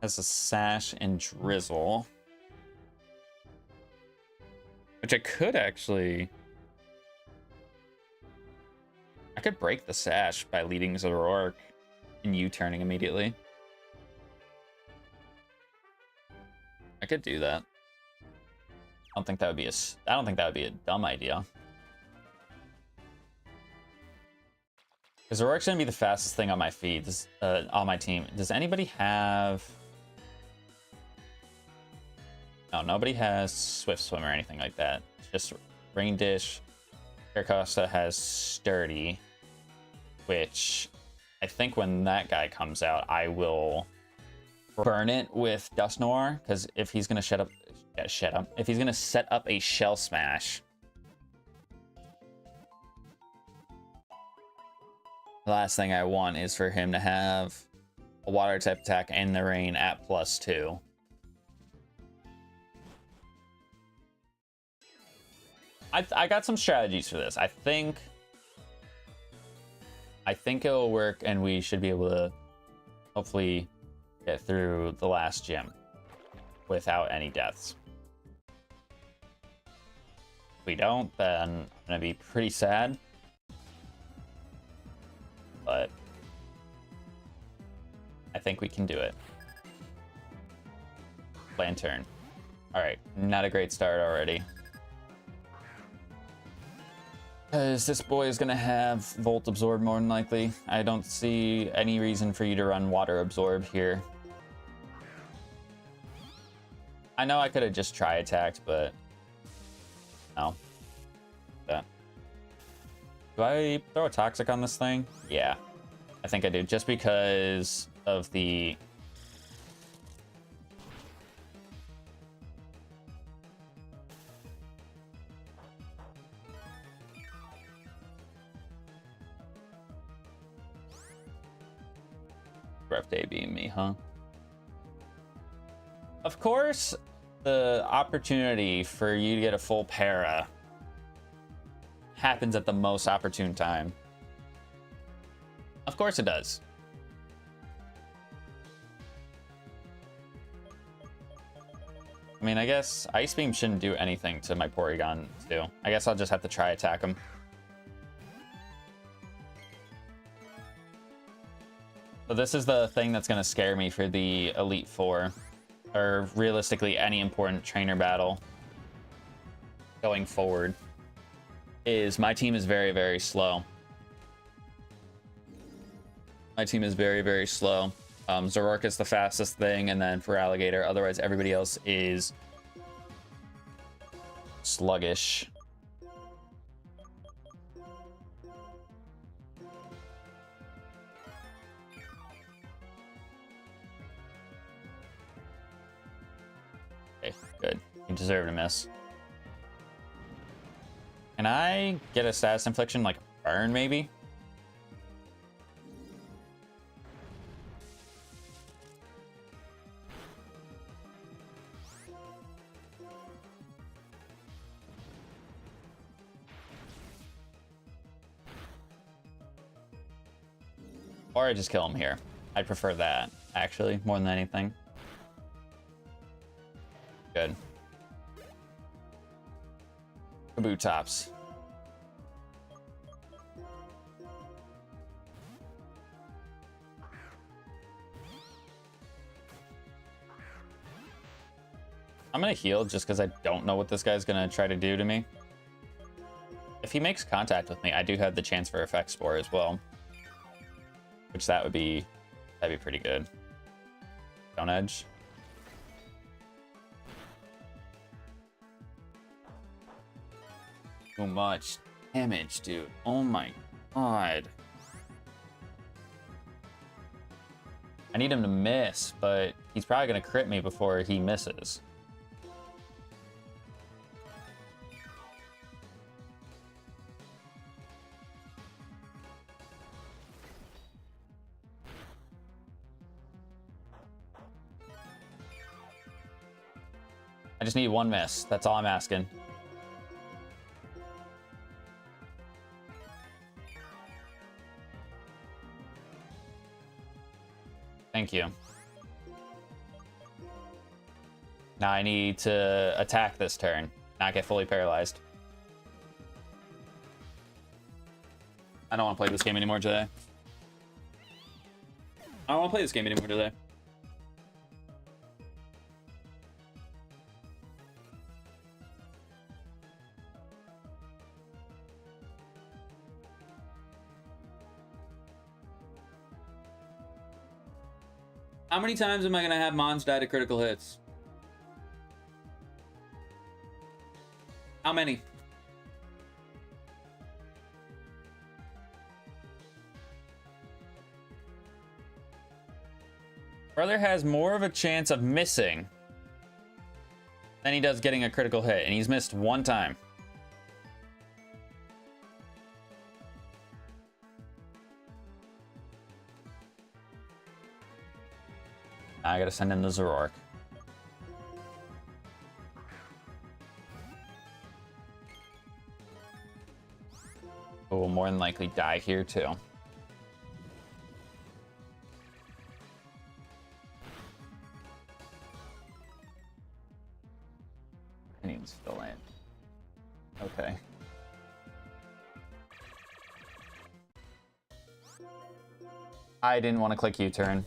[SPEAKER 1] has a Sash and Drizzle, which I could actually... I could break the Sash by leading Zoroark and U-turning immediately. I could do that. I don't think that would be a dumb idea. Because Zoroark's gonna be the fastest thing on my feed, on my team. Does anybody have No, nobody has Swift Swim or anything like that. It's just Rain Dish. Carcosa has Sturdy, which I think when that guy comes out, I will burn it with Dust Noir, because if he's gonna if he's gonna set up a Shell Smash, the last thing I want is for him to have a water type attack and the rain at +2. I got some strategies for this. I think it'll work, and we should be able to hopefully get through the last gym without any deaths. If we don't, then I'm gonna be pretty sad. But I think we can do it. Lantern. Alright, not a great start already. Because this boy is going to have Volt Absorb more than likely. I don't see any reason for you to run Water Absorb here. I know I could have just Tri-Attacked, but no. Yeah. Do I throw a Toxic on this thing? Yeah, I think I do. Just because of the... Breath Day being me, huh? Of course, the opportunity for you to get a full para happens at the most opportune time. Of course it does. I mean, I guess Ice Beam shouldn't do anything to my Porygon too. I guess I'll just have to try attack him. So this is the thing that's going to scare me for the Elite Four, or realistically any important trainer battle going forward, is my team is very, very slow. My team is very, very slow. Zoroark is the fastest thing, and then for Alligator, otherwise everybody else is sluggish. Good. You deserve to miss. Can I get a status infliction like burn maybe? Or I just kill him here. I'd prefer that, actually, more than anything. Good. Kabutops. I'm gonna heal just because I don't know what this guy's gonna try to do to me. If he makes contact with me, I do have the chance for Effect Spore as well. Which that'd be pretty good. Stone Edge. So much damage, dude. Oh my god. I need him to miss, but he's probably gonna crit me before he misses. I just need one miss. That's all I'm asking. Thank you. Now I need to attack this turn, not get fully paralyzed. I don't want to play this game anymore today. I don't want to play this game anymore today. How many times am I gonna have Mons die to critical hits? How many? Brother has more of a chance of missing than he does getting a critical hit, and he's missed one time. I gotta send in the Zoroark. Who will more than likely die here too. I need to still land. Okay. I didn't want to click U-turn.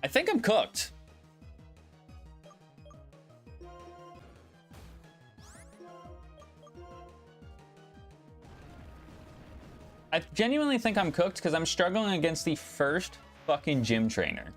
[SPEAKER 1] I think I'm cooked. I genuinely think I'm cooked because I'm struggling against the first fucking gym trainer.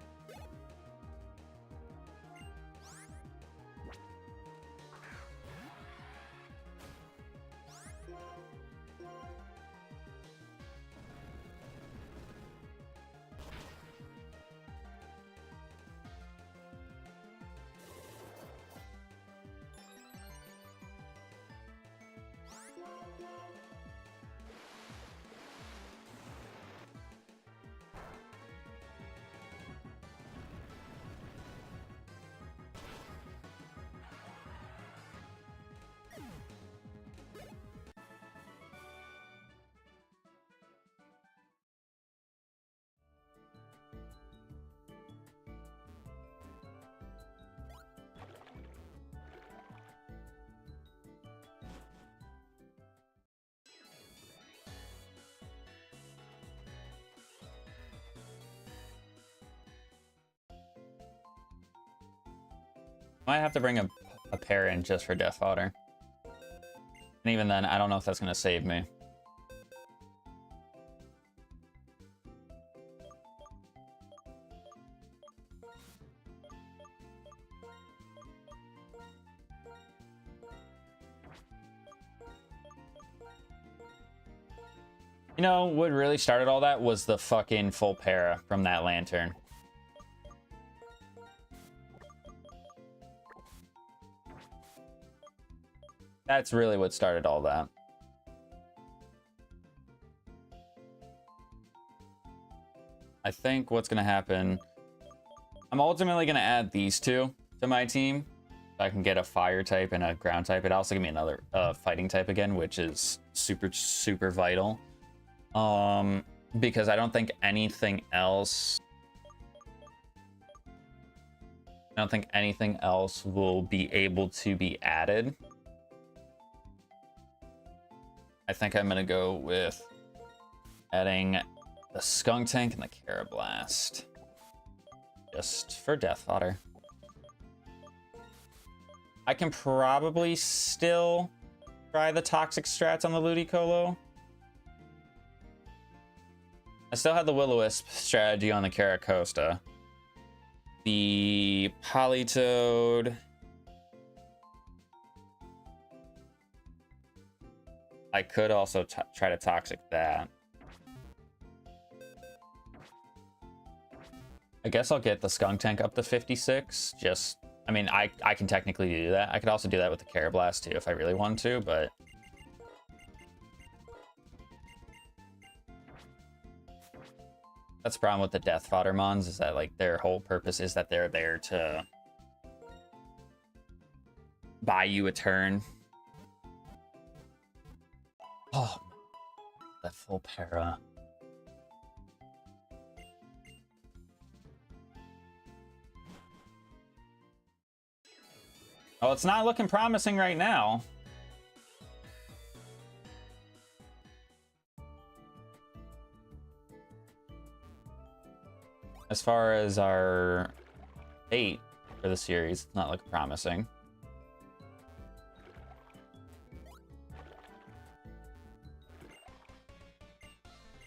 [SPEAKER 1] Might have to bring a pair in just for Death Fodder. And even then, I don't know if that's going to save me. You know, what really started all that was the fucking full para from that lantern. That's really what started all that. I think what's going to happen... I'm ultimately going to add these two to my team. So I can get a fire type and a ground type. It also give me another fighting type again, which is super, super vital. Because I don't think anything else... I don't think anything else will be able to be added. I think I'm gonna go with adding the Skunk Tank and the Carablast. Just for Death Fodder. I can probably still try the Toxic strats on the Ludicolo. I still have the Will-O-Wisp strategy on the Caracosta. The Politoed... I could also try to Toxic that. I guess I'll get the Skunk Tank up to 56. Just, I mean, I can technically do that. I could also do that with the Carablast too if I really want to, but... That's the problem with the Death Fodder Mons, is that, like, their whole purpose is that they're there to buy you a turn. Oh, that full para. Oh, it's not looking promising right now. as far as our fate for the series, it's not looking promising.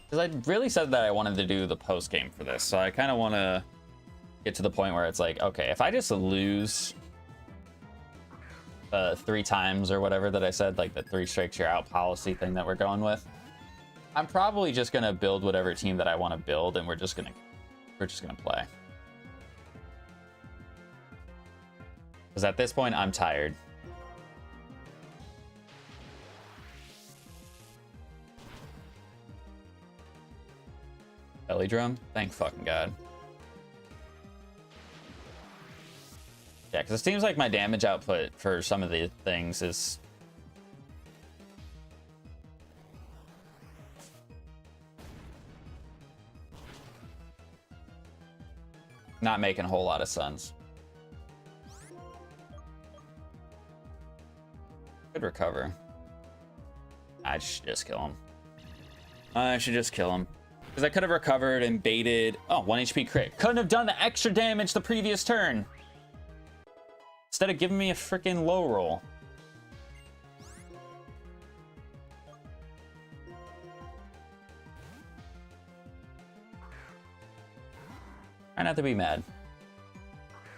[SPEAKER 1] Because I really said that I wanted to do the post game for this, so I kind of want to get to the point where it's like, okay, if I just lose 3 times or whatever that I said, like the 3 strikes you're out policy thing that we're going with, I'm probably just gonna build whatever team that I want to build, and we're just gonna play. Because at this point, I'm tired. Belly drum? Thank fucking God. Yeah, because it seems like my damage output for some of the things is... not making a whole lot of sense. Could recover. I should just kill him. I should just kill him. Because I could have recovered and baited... Oh, 1 HP crit. Couldn't have done the extra damage the previous turn. Instead of giving me a freaking low roll. Try not to be mad.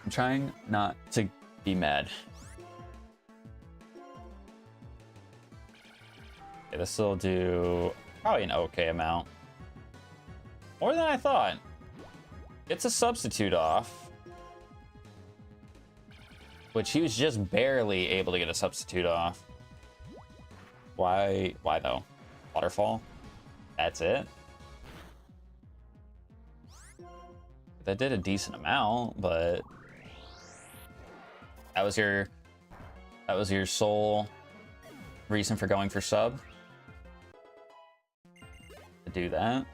[SPEAKER 1] I'm trying not to be mad. Okay, this will do probably an okay amount. More than I thought. It's a substitute off. Which he was just barely able to get a substitute off. Why though? Waterfall? That's it? That did a decent amount, but that was your sole reason for going for sub? To do that?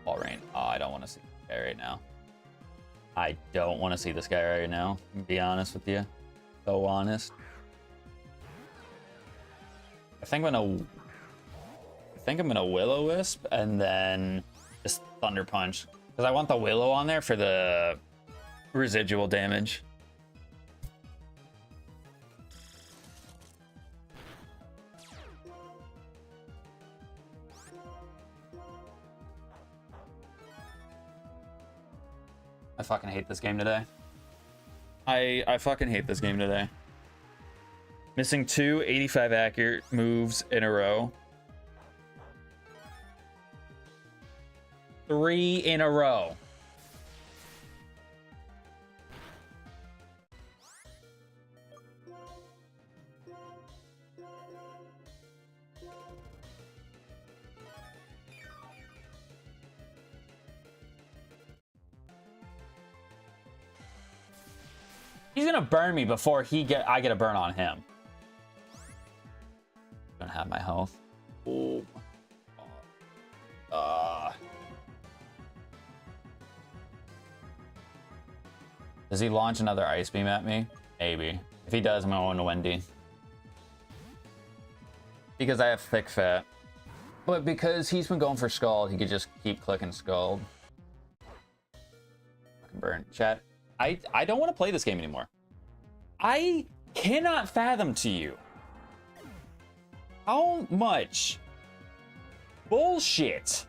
[SPEAKER 1] All right. Oh, I don't want to see this guy right now. I don't want to see this guy right now, to be honest with you. So honest. I think I'm gonna Will-O-Wisp and then just Thunder Punch. Because I want the Willow on there for the residual damage. I fucking hate this game today. I fucking hate this game today. Missing 2 85 accurate moves in a row. 3 in a row. He's gonna burn me before I get a burn on him. Don't have my health. Oh. Does he launch another ice beam at me? Maybe. If he does, I'm going to Wendy. Because I have thick fat. But because he's been going for Scald, he could just keep clicking Scald. Fucking burn. Chat. I don't want to play this game anymore. I cannot fathom to you how much bullshit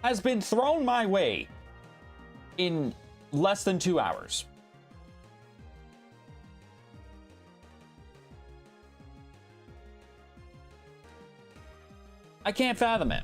[SPEAKER 1] has been thrown my way in less than 2 hours. I can't fathom it.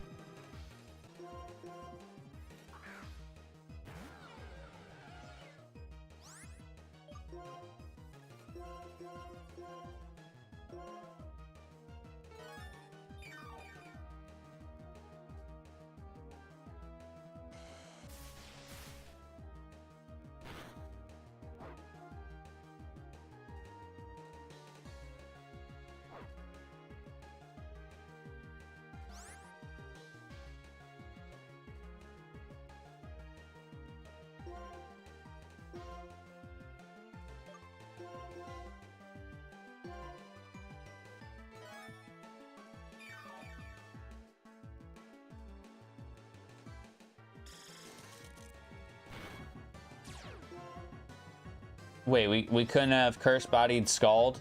[SPEAKER 1] Wait, we couldn't have curse-bodied Scald?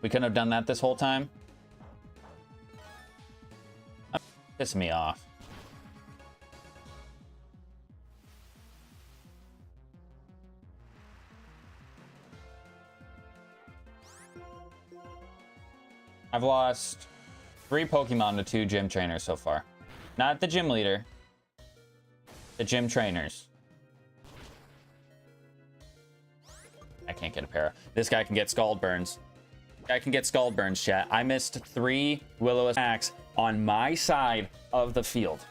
[SPEAKER 1] We couldn't have done that this whole time? Pissing me off. I've lost 3 Pokemon to 2 gym trainers so far. Not the gym leader. The gym trainers. I can't get a pair. This guy can get Scald Burns. I can get Scald Burns, chat. I missed 3 Will-O-Wisp attacks on my side of the field.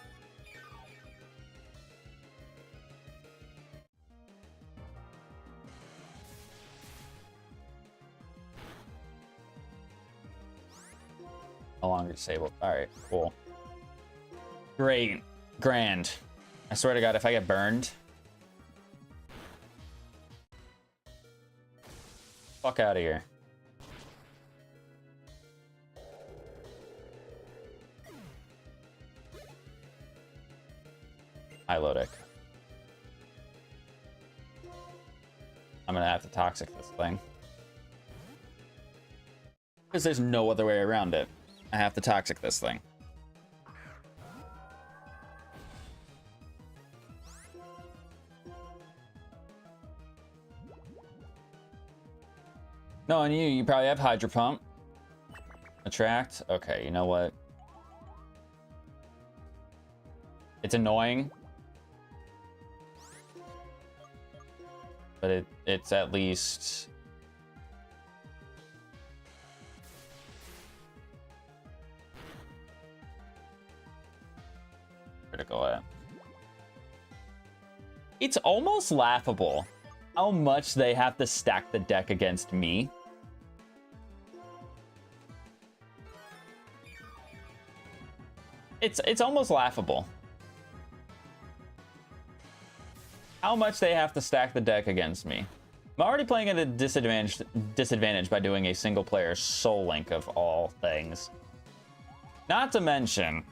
[SPEAKER 1] No longer disabled. Alright, cool. Great. Grand. I swear to God, if I get burned... Fuck out of here. Hi, Lodic. I'm gonna have to toxic this thing. Because there's no other way around it. I have to toxic this thing. No, and you probably have Hydro Pump. Attract. Okay, you know what? It's annoying. But it's at least... critical at. It's almost laughable how much they have to stack the deck against me. It's almost laughable how much they have to stack the deck against me. I'm already playing at a disadvantage by doing a single player Soul Link of all things. Not to mention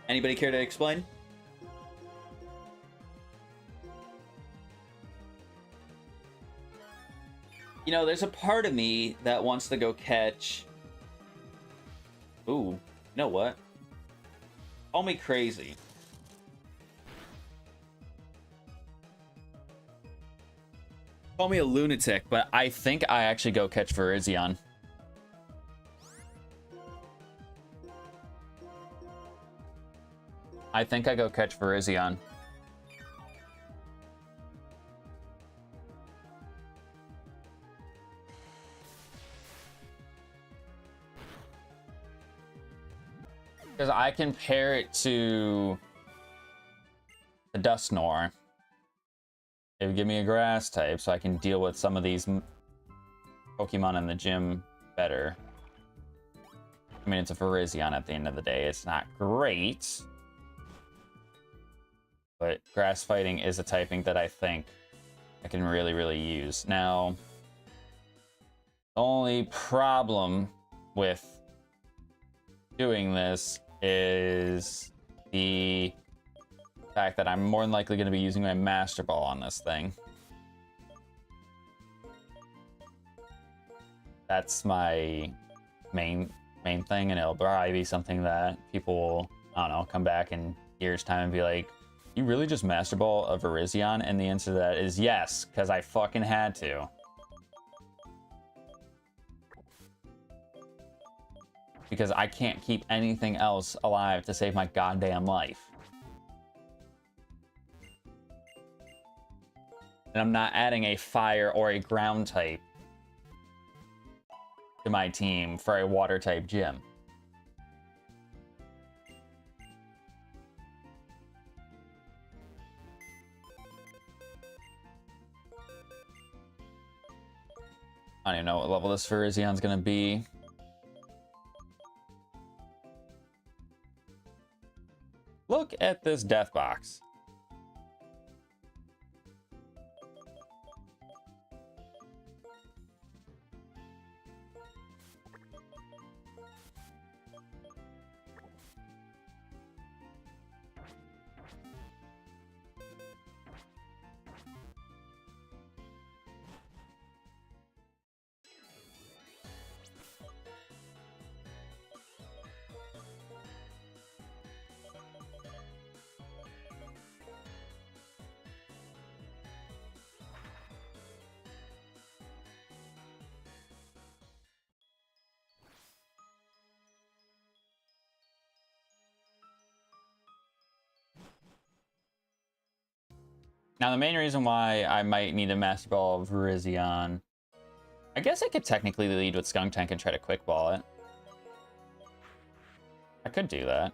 [SPEAKER 1] anybody care to explain? You know, there's a part of me that wants to go catch... Ooh, you know what? Call me crazy. Call me a lunatic, but I think I actually go catch Virizion. I think I go catch Virizion. Because I can pair it to the Dusknoir. It would give me a grass type, so I can deal with some of these Pokemon in the gym better. I mean, it's a Virizion at the end of the day. It's not great. But grass fighting is a typing that I think I can really, really use. Now, the only problem with doing this is the fact that I'm more than likely going to be using my Master Ball on this thing. That's my main thing, and it'll probably be something that people will, I don't know, come back in years' time and be like, you really just Master Ball a Virizion? And the answer to that is yes, because I fucking had to. Because I can't keep anything else alive to save my goddamn life. And I'm not adding a fire or a ground type to my team for a water type gym. I don't even know what level this Virizion's gonna be. Look at this death box. Now, the main reason why I might need a Master Ball of Virizion, I guess I could technically lead with Skunk Tank and try to Quick Ball it. I could do that.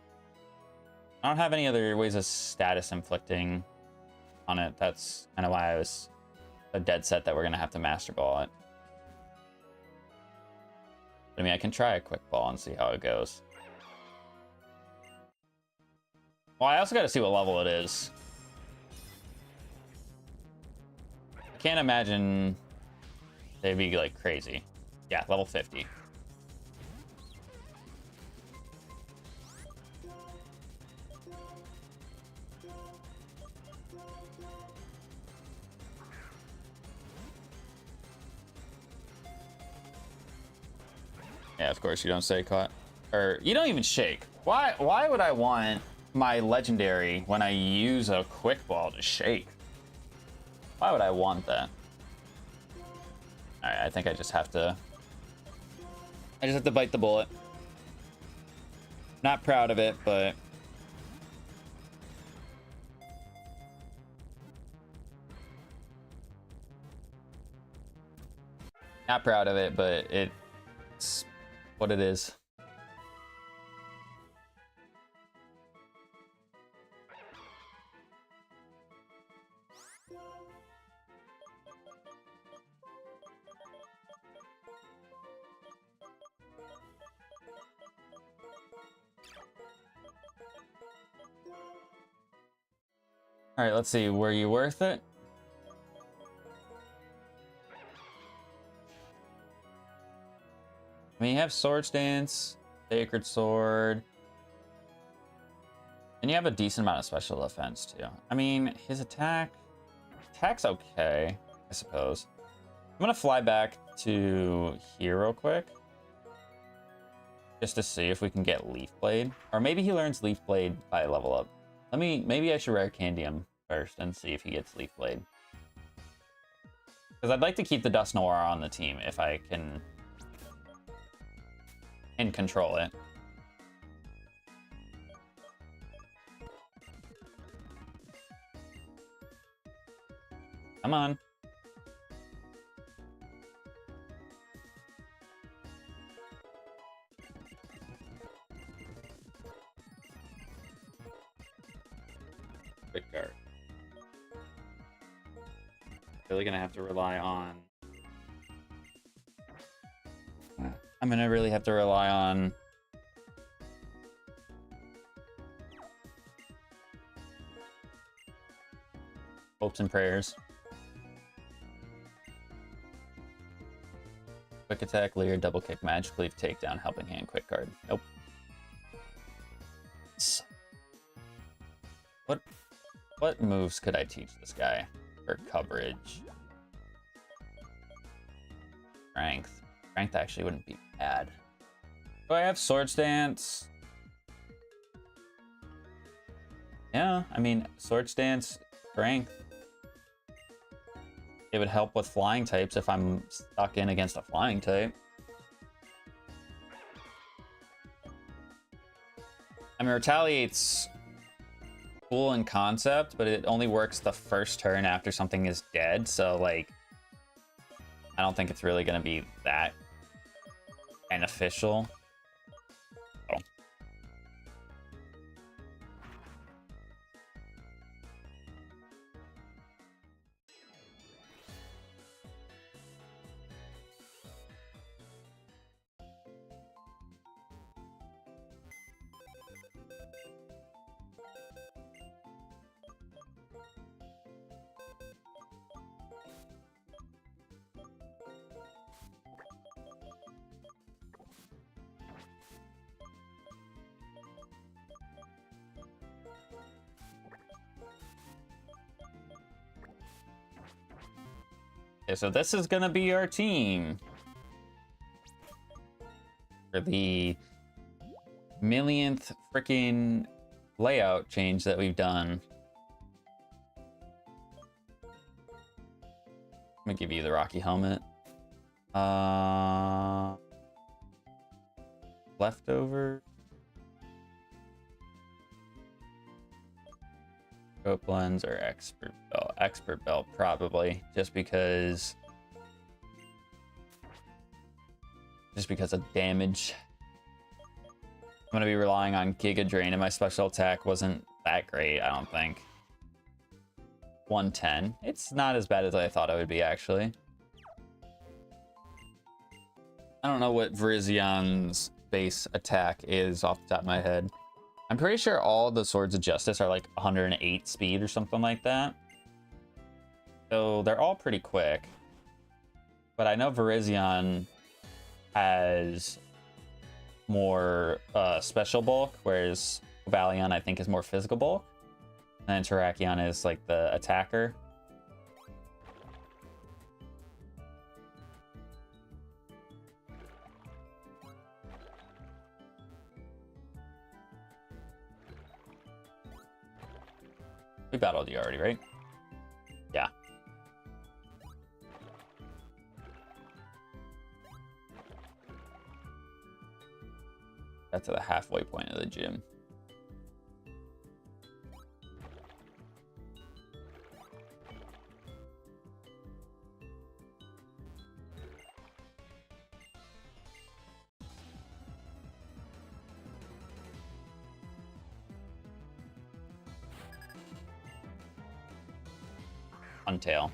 [SPEAKER 1] I don't have any other ways of status inflicting on it. That's kind of why I was a dead set that we're going to have to Master Ball it. But, I mean, I can try a Quick Ball and see how it goes. Well, I also got to see what level it is. I can't imagine they'd be, like, crazy. Yeah, level 50. Yeah, of course you don't say caught. Or you don't even shake. Why would I want my legendary when I use a Quick Ball to shake? Why would I want that? Alright, I think I just have to bite the bullet. Not proud of it, but not proud of it, but it's what it is. All right, let's see. Were you worth it? I mean, you have Sword Stance, Sacred Sword, and you have a decent amount of special defense too. I mean, his attack's okay, I suppose. I'm gonna fly back to here real quick, just to see if we can get Leaf Blade, or maybe he learns Leaf Blade by level up. Maybe I should rare candy him first and see if he gets Leaf Blade. Because I'd like to keep the Dust Noir on the team if I can control it. Come on. Quick guard. Really gonna have to rely on. I'm gonna really have to rely on hopes and prayers. Quick attack, Leer, double kick, magic leaf, takedown, helping hand, quick guard. Nope. What moves could I teach this guy for coverage? Strength. Strength actually wouldn't be bad. Do I have Sword Stance? Yeah, I mean, Sword Stance, Strength. It would help with flying types if I'm stuck in against a flying type. I mean, Retaliate's cool in concept, but it only works the first turn after something is dead, so, like, I don't think it's really going to be that beneficial. Oh. Okay, so this is gonna be our team for the millionth freaking layout change that we've done. I'm gonna give you the Rocky helmet. Leftover. Scope lens or expert belt? Expert belt, probably. Just because of damage. I'm gonna be relying on Giga Drain, and my special attack wasn't that great, I don't think. 110. It's not as bad as I thought it would be, actually. I don't know what Virizian's base attack is off the top of my head. I'm pretty sure all the Swords of Justice are like 108 speed or something like that. So they're all pretty quick. But I know Virizion has more special bulk, whereas Valion I think is more physical bulk. And then Terrakion is like the attacker. We battled you already, right? Yeah. That's at the halfway point of the gym. Untail.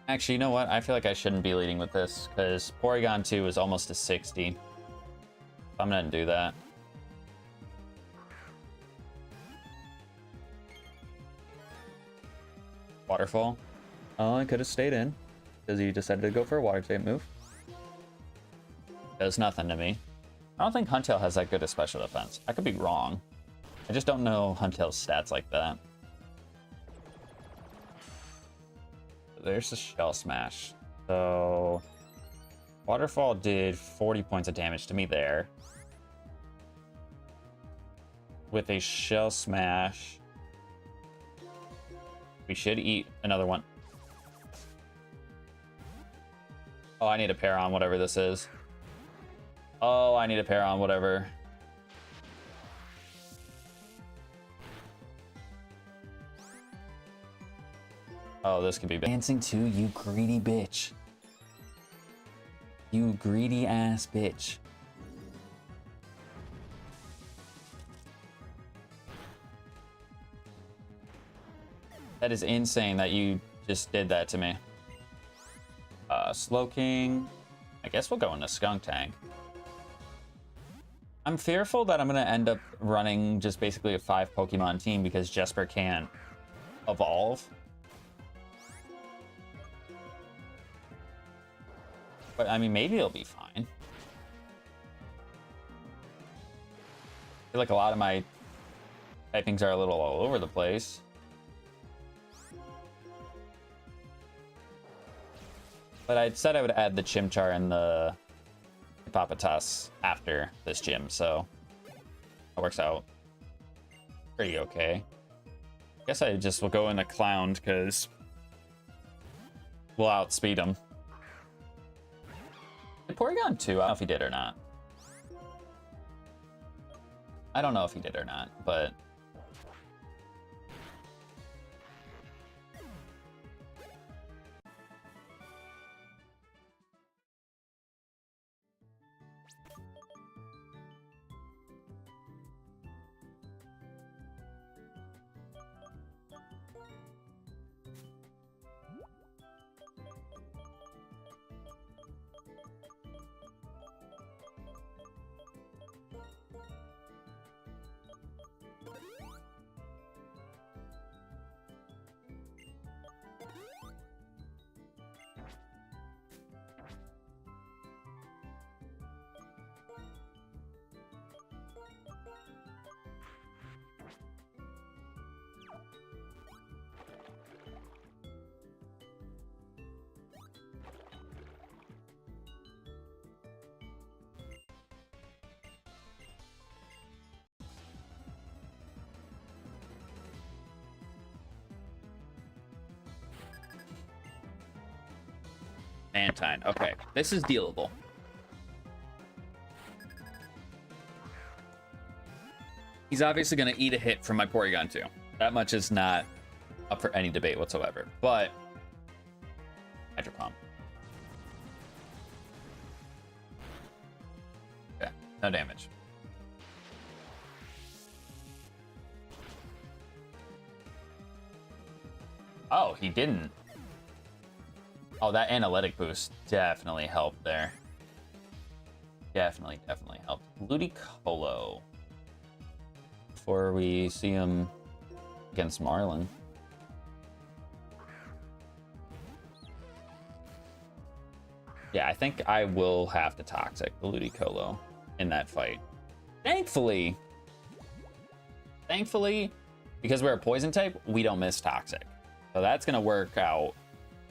[SPEAKER 1] Actually, you know what? I feel like I shouldn't be leading with this because Porygon 2 is almost a 60. I'm gonna do that. Waterfall. Oh, I could have stayed in because he decided to go for a water type move. Does nothing to me. I don't think Huntail has that good a special defense. I could be wrong. I just don't know Huntail's stats like that. There's the Shell Smash. So Waterfall did 40 points of damage to me there. With a Shell Smash, we should eat another one. Oh, I need a pair on whatever this is. Oh, I need a pair on whatever. Oh, this could be bad. Dancing to you greedy bitch. You greedy ass bitch. That is insane that you just did that to me. Slowking. I guess we'll go into Skunk Tank. I'm fearful that I'm going to end up running just basically a 5 Pokemon team because Jesper can't evolve. But I mean, maybe it'll be fine. I feel like a lot of my typings are a little all over the place. But I said I would add the Chimchar and the Hippopotas after this gym, so that works out pretty okay. Guess I just will go into Clown because we'll outspeed him. Did Porygon 2? I don't know if he did or not. I don't know if he did or not, but Mantine. Okay, this is dealable. He's obviously going to eat a hit from my Porygon too. That much is not up for any debate whatsoever. But Hydro Pump. Okay, no damage. Oh, he didn't. Oh, that analytic boost definitely helped there. Definitely helped. Ludicolo. Before we see him against Marlin. Yeah, I think I will have to Toxic the Ludicolo in that fight. Thankfully, because we're a poison type, we don't miss Toxic. So that's going to work out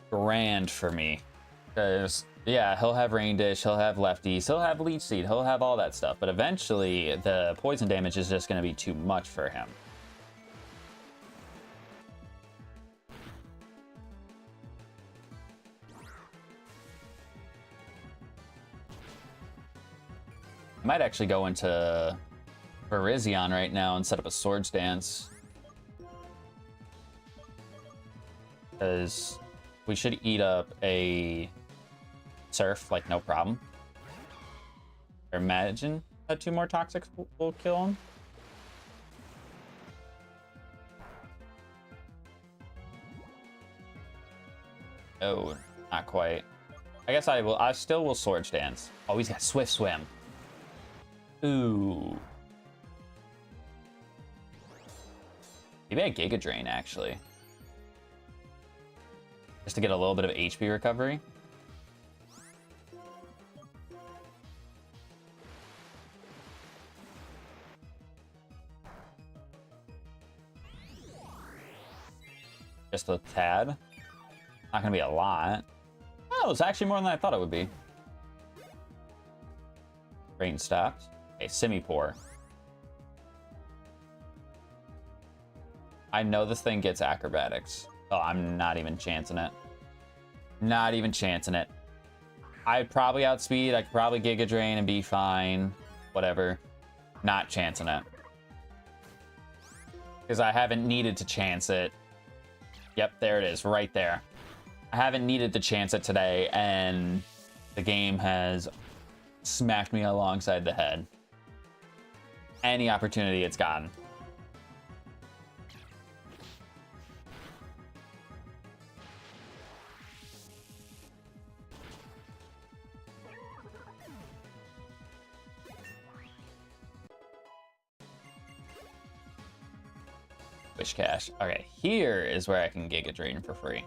[SPEAKER 1] grand for me. Because, yeah, he'll have Rain Dish, he'll have Lefties, he'll have Leech Seed, he'll have all that stuff. But eventually, the poison damage is just going to be too much for him. I might actually go into Virizion right now and set up a Swords Dance. Because we should eat up a Surf, like, no problem. Or imagine that 2 more Toxics will kill him. Oh, not quite. I guess I still will Swords Dance. Oh, he's got Swift Swim. Ooh. Maybe a Giga Drain, actually. Just to get a little bit of HP recovery. Just a tad. Not gonna be a lot. Oh, it's actually more than I thought it would be. Rain stopped. Okay, Simipour. I know this thing gets acrobatics. Oh, I'm not even chancing it. Not even chancing it. I'd probably outspeed. I could probably Giga Drain and be fine. Whatever. Not chancing it. Because I haven't needed to chance it. Yep, there it is. Right there. I haven't needed to chance it today, and the game has smacked me alongside the head. Any opportunity it's gotten. Wish Cash. Okay, here is where I can Giga Drain for free.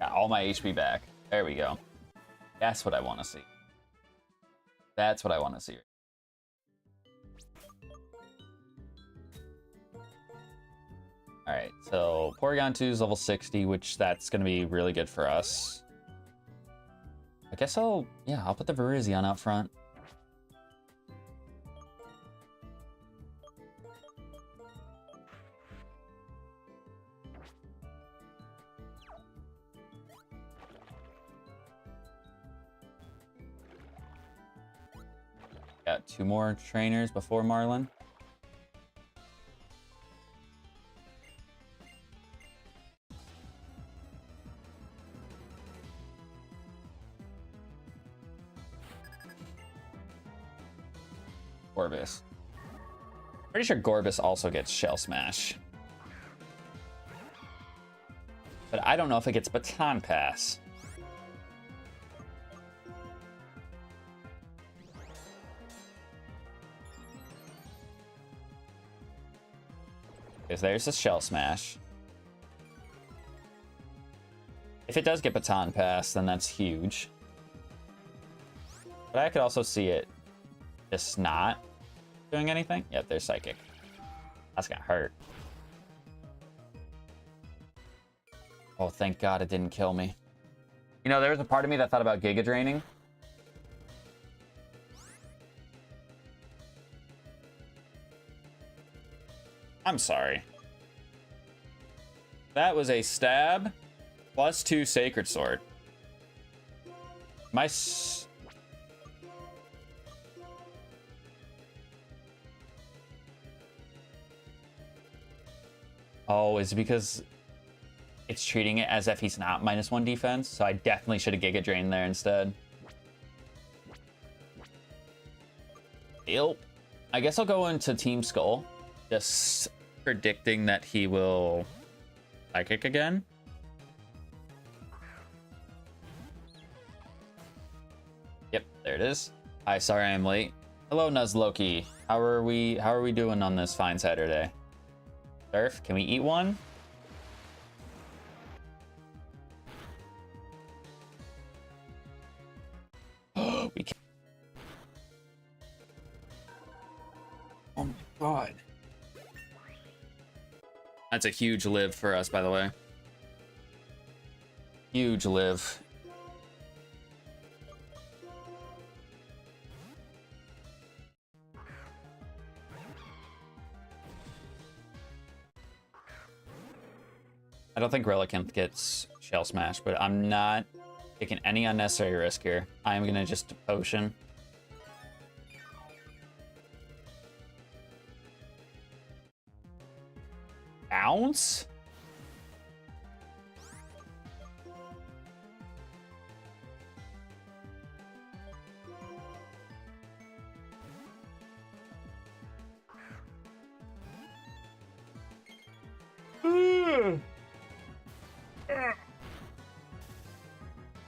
[SPEAKER 1] Got all my HP back. There we go. That's what I want to see. That's what I want to see. Alright, so Porygon 2 is level 60, which that's going to be really good for us. I guess I'll put the Virizion out front. Got 2 more trainers before Marlin. Gorbis. Pretty sure Gorbis also gets Shell Smash. But I don't know if it gets Baton Pass. Because there's a Shell Smash. If it does get Baton Pass, then that's huge. But I could also see it just not doing anything. Yep, there's Psychic. That's gonna hurt. Oh, thank God it didn't kill me. You know, there was a part of me that thought about Giga Draining. I'm sorry. That was a stab plus 2 Sacred Sword. My... Oh, is it because it's treating it as if he's not -1 defense? So I definitely should have Giga Drained there instead. Yep. I guess I'll go into Team Skull. Just predicting that he will Psychic again. Yep, there it is. Hi, sorry I'm late. Hello, Nuzloki. How are we doing on this fine Saturday? Surf, can we eat one? We can. Oh my God. That's a huge live for us, by the way. Huge live. I don't think Relicanth gets Shell Smash, but I'm not taking any unnecessary risk here. I'm gonna just potion. Bounce?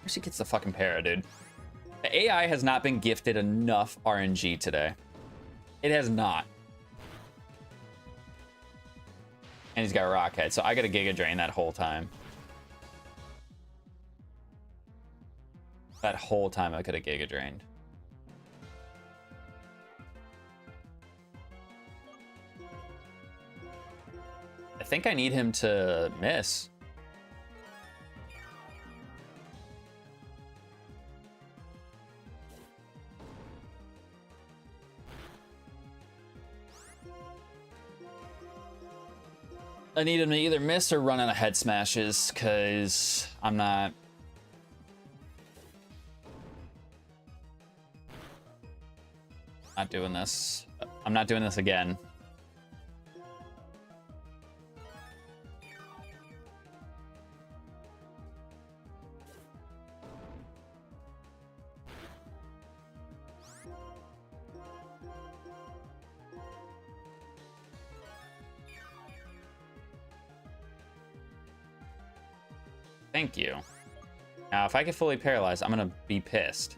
[SPEAKER 1] She gets the fucking para, dude. The AI has not been gifted enough RNG today. It has not. And he's got Rockhead, so I gotta Giga Drain that whole time. That whole time I could have Giga Drained. I think I need him to miss. I need him to either miss or run out of head smashes, because I'm not doing this. I'm not doing this again. Thank you. Now, if I get fully paralyzed, I'm gonna be pissed.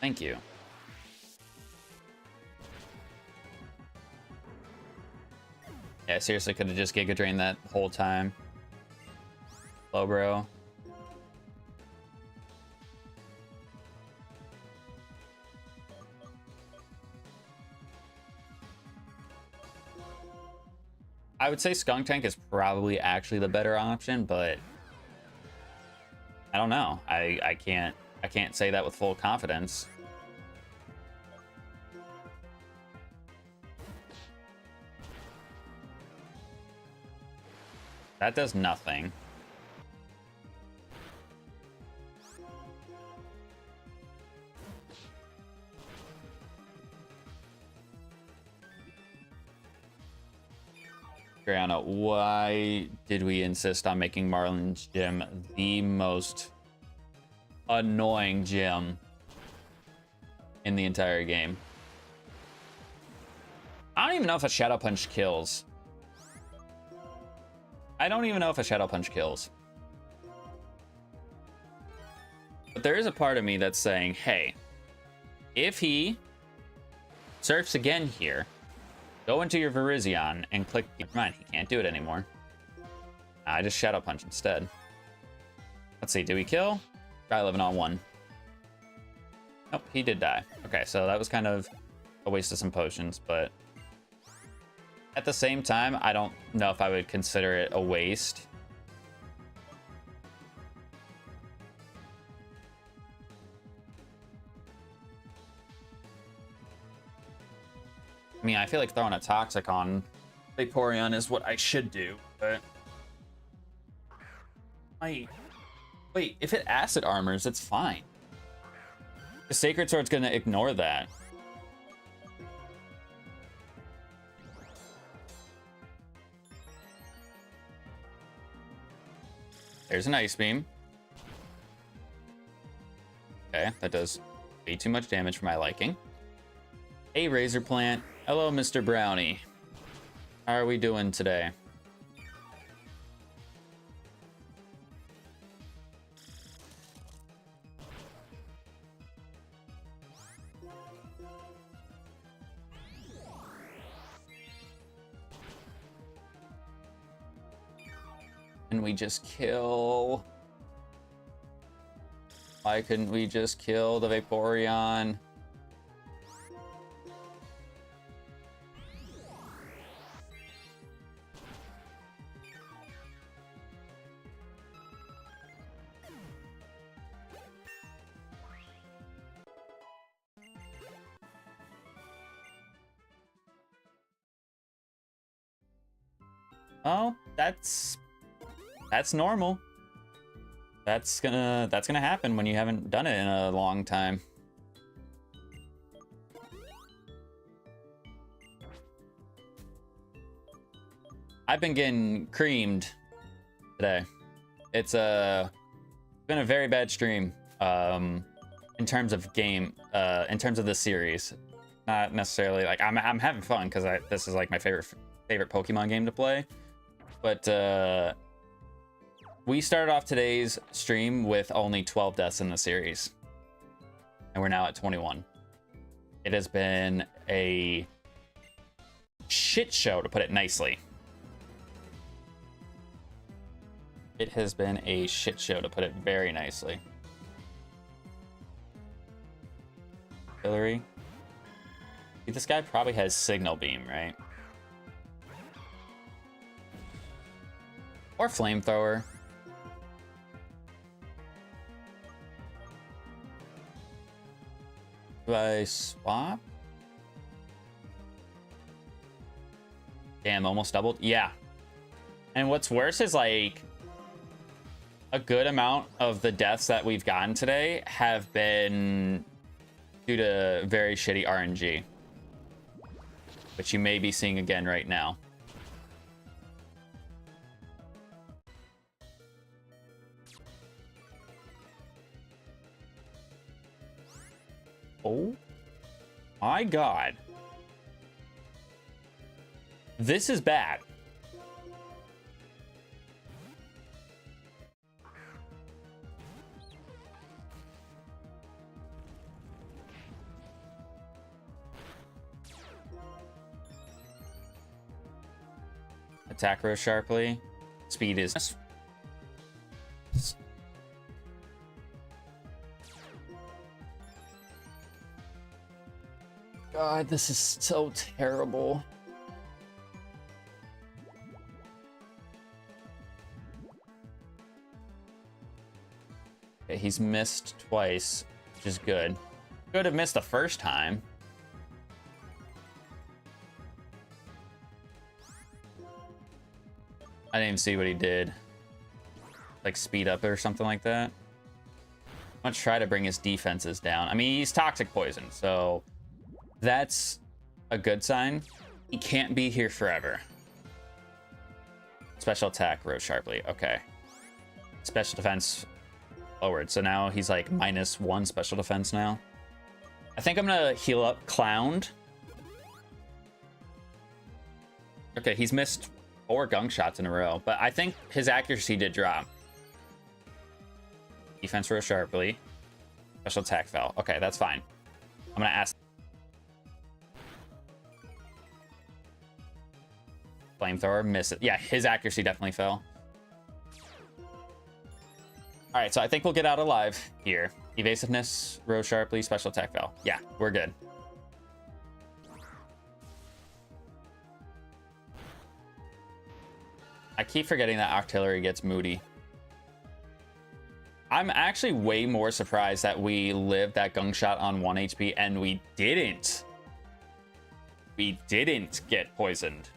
[SPEAKER 1] Thank you. Yeah, I seriously could have just Giga Drained that whole time. Low, bro. I would say Skunk Tank is probably actually the better option, but I don't know. I can't say that with full confidence. That does nothing. Brianna, why did we insist on making Marlin's gym the most annoying gym in the entire game? I don't even know if a Shadow Punch kills. I don't even know if a Shadow Punch kills. But there is a part of me that's saying, hey, if he surfs again here, go into your Virizion and click. Never mind, he can't do it anymore. I just Shadow Punch instead. Let's see, do we kill? Try 11 on 1. Nope, he did die. Okay, so that was kind of a waste of some potions, but at the same time, I don't know if I would consider it a waste. I mean, I feel like throwing a Toxic on Vaporeon is what I should do, but... Wait, if it Acid Armors, it's fine. The Sacred Sword's gonna ignore that. There's an Ice Beam. Okay, that does way too much damage for my liking. A Razor Plant. Hello, Mr. Brownie. How are we doing today? Can we just kill? Why couldn't we just kill the Vaporeon? Oh, that's normal. That's gonna happen when you haven't done it in a long time. I've been getting creamed today. It's been a very bad stream in terms of in terms of the series. Not necessarily like I'm having fun because this is like my favorite Pokemon game to play. But we started off today's stream with only 12 deaths in the series. And we're now at 21. It has been a shit show, to put it nicely. It has been a shit show, to put it very nicely. Hillary. This guy probably has Signal Beam, right? Or Flamethrower. Do I swap? Damn, almost doubled. Yeah. And what's worse is like a good amount of the deaths that we've gotten today have been due to very shitty RNG, which you may be seeing again right now. Oh my god. This is bad. Attack real sharply. Speed is... God, this is so terrible. Okay, he's missed twice, which is good. Could have missed the first time. I didn't even see what he did. Like speed up or something like that. I'm gonna try to bring his defenses down. I mean, he's toxic poison, so that's a good sign. He can't be here forever. Special attack, rose sharply. Okay. Special defense lowered. So now he's like -1 special defense now. I think I'm gonna heal up Clowned. Okay, he's missed 4 gunk shots in a row, but I think his accuracy did drop. Defense rose sharply. Special attack fell. Okay, that's fine. I'm gonna ask. Flamethrower, miss it. Yeah, his accuracy definitely fell. All right, so I think we'll get out alive here. Evasiveness, row sharply, special attack fail. Yeah, we're good. I keep forgetting that Octillery gets moody. I'm actually way more surprised that we lived that gung shot on 1 HP and we didn't. We didn't get poisoned.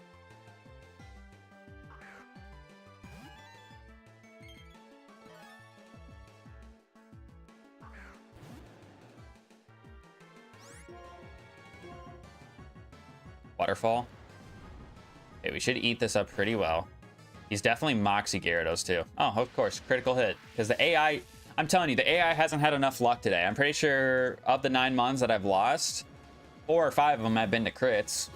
[SPEAKER 1] Waterfall. Okay, we should eat this up pretty well. He's definitely Moxie Gyarados too. Oh, of course, critical hit. Because the AI, I'm telling you, the AI hasn't had enough luck today. I'm pretty sure of the 9 mons that I've lost, 4 or 5 of them have been to crits.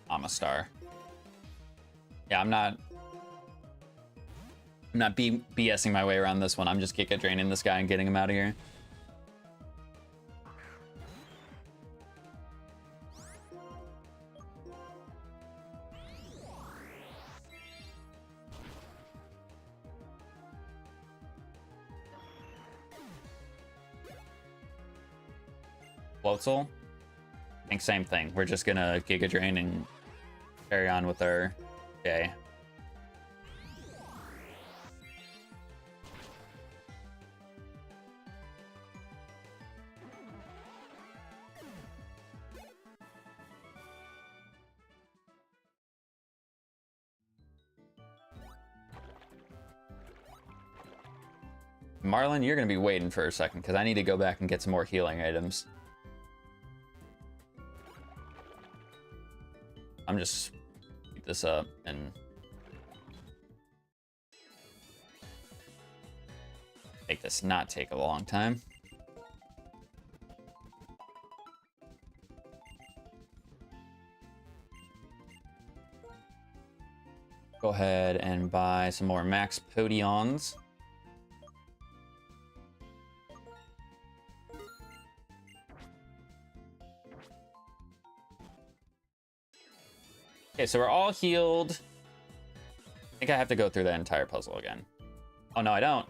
[SPEAKER 1] I'm a star. Yeah, I'm not BSing my way around this one. I'm just Giga draining this guy and getting him out of here. Floatzel? I think same thing. We're just gonna Giga drain and carry on with our day. Marlon, you're gonna be waiting for a second because I need to go back and get some more healing items. I'm just keep this up and make this not take a long time. Go ahead and buy some more max Podions. Okay, so we're all healed. I think I have to go through that entire puzzle again. Oh, no, I don't.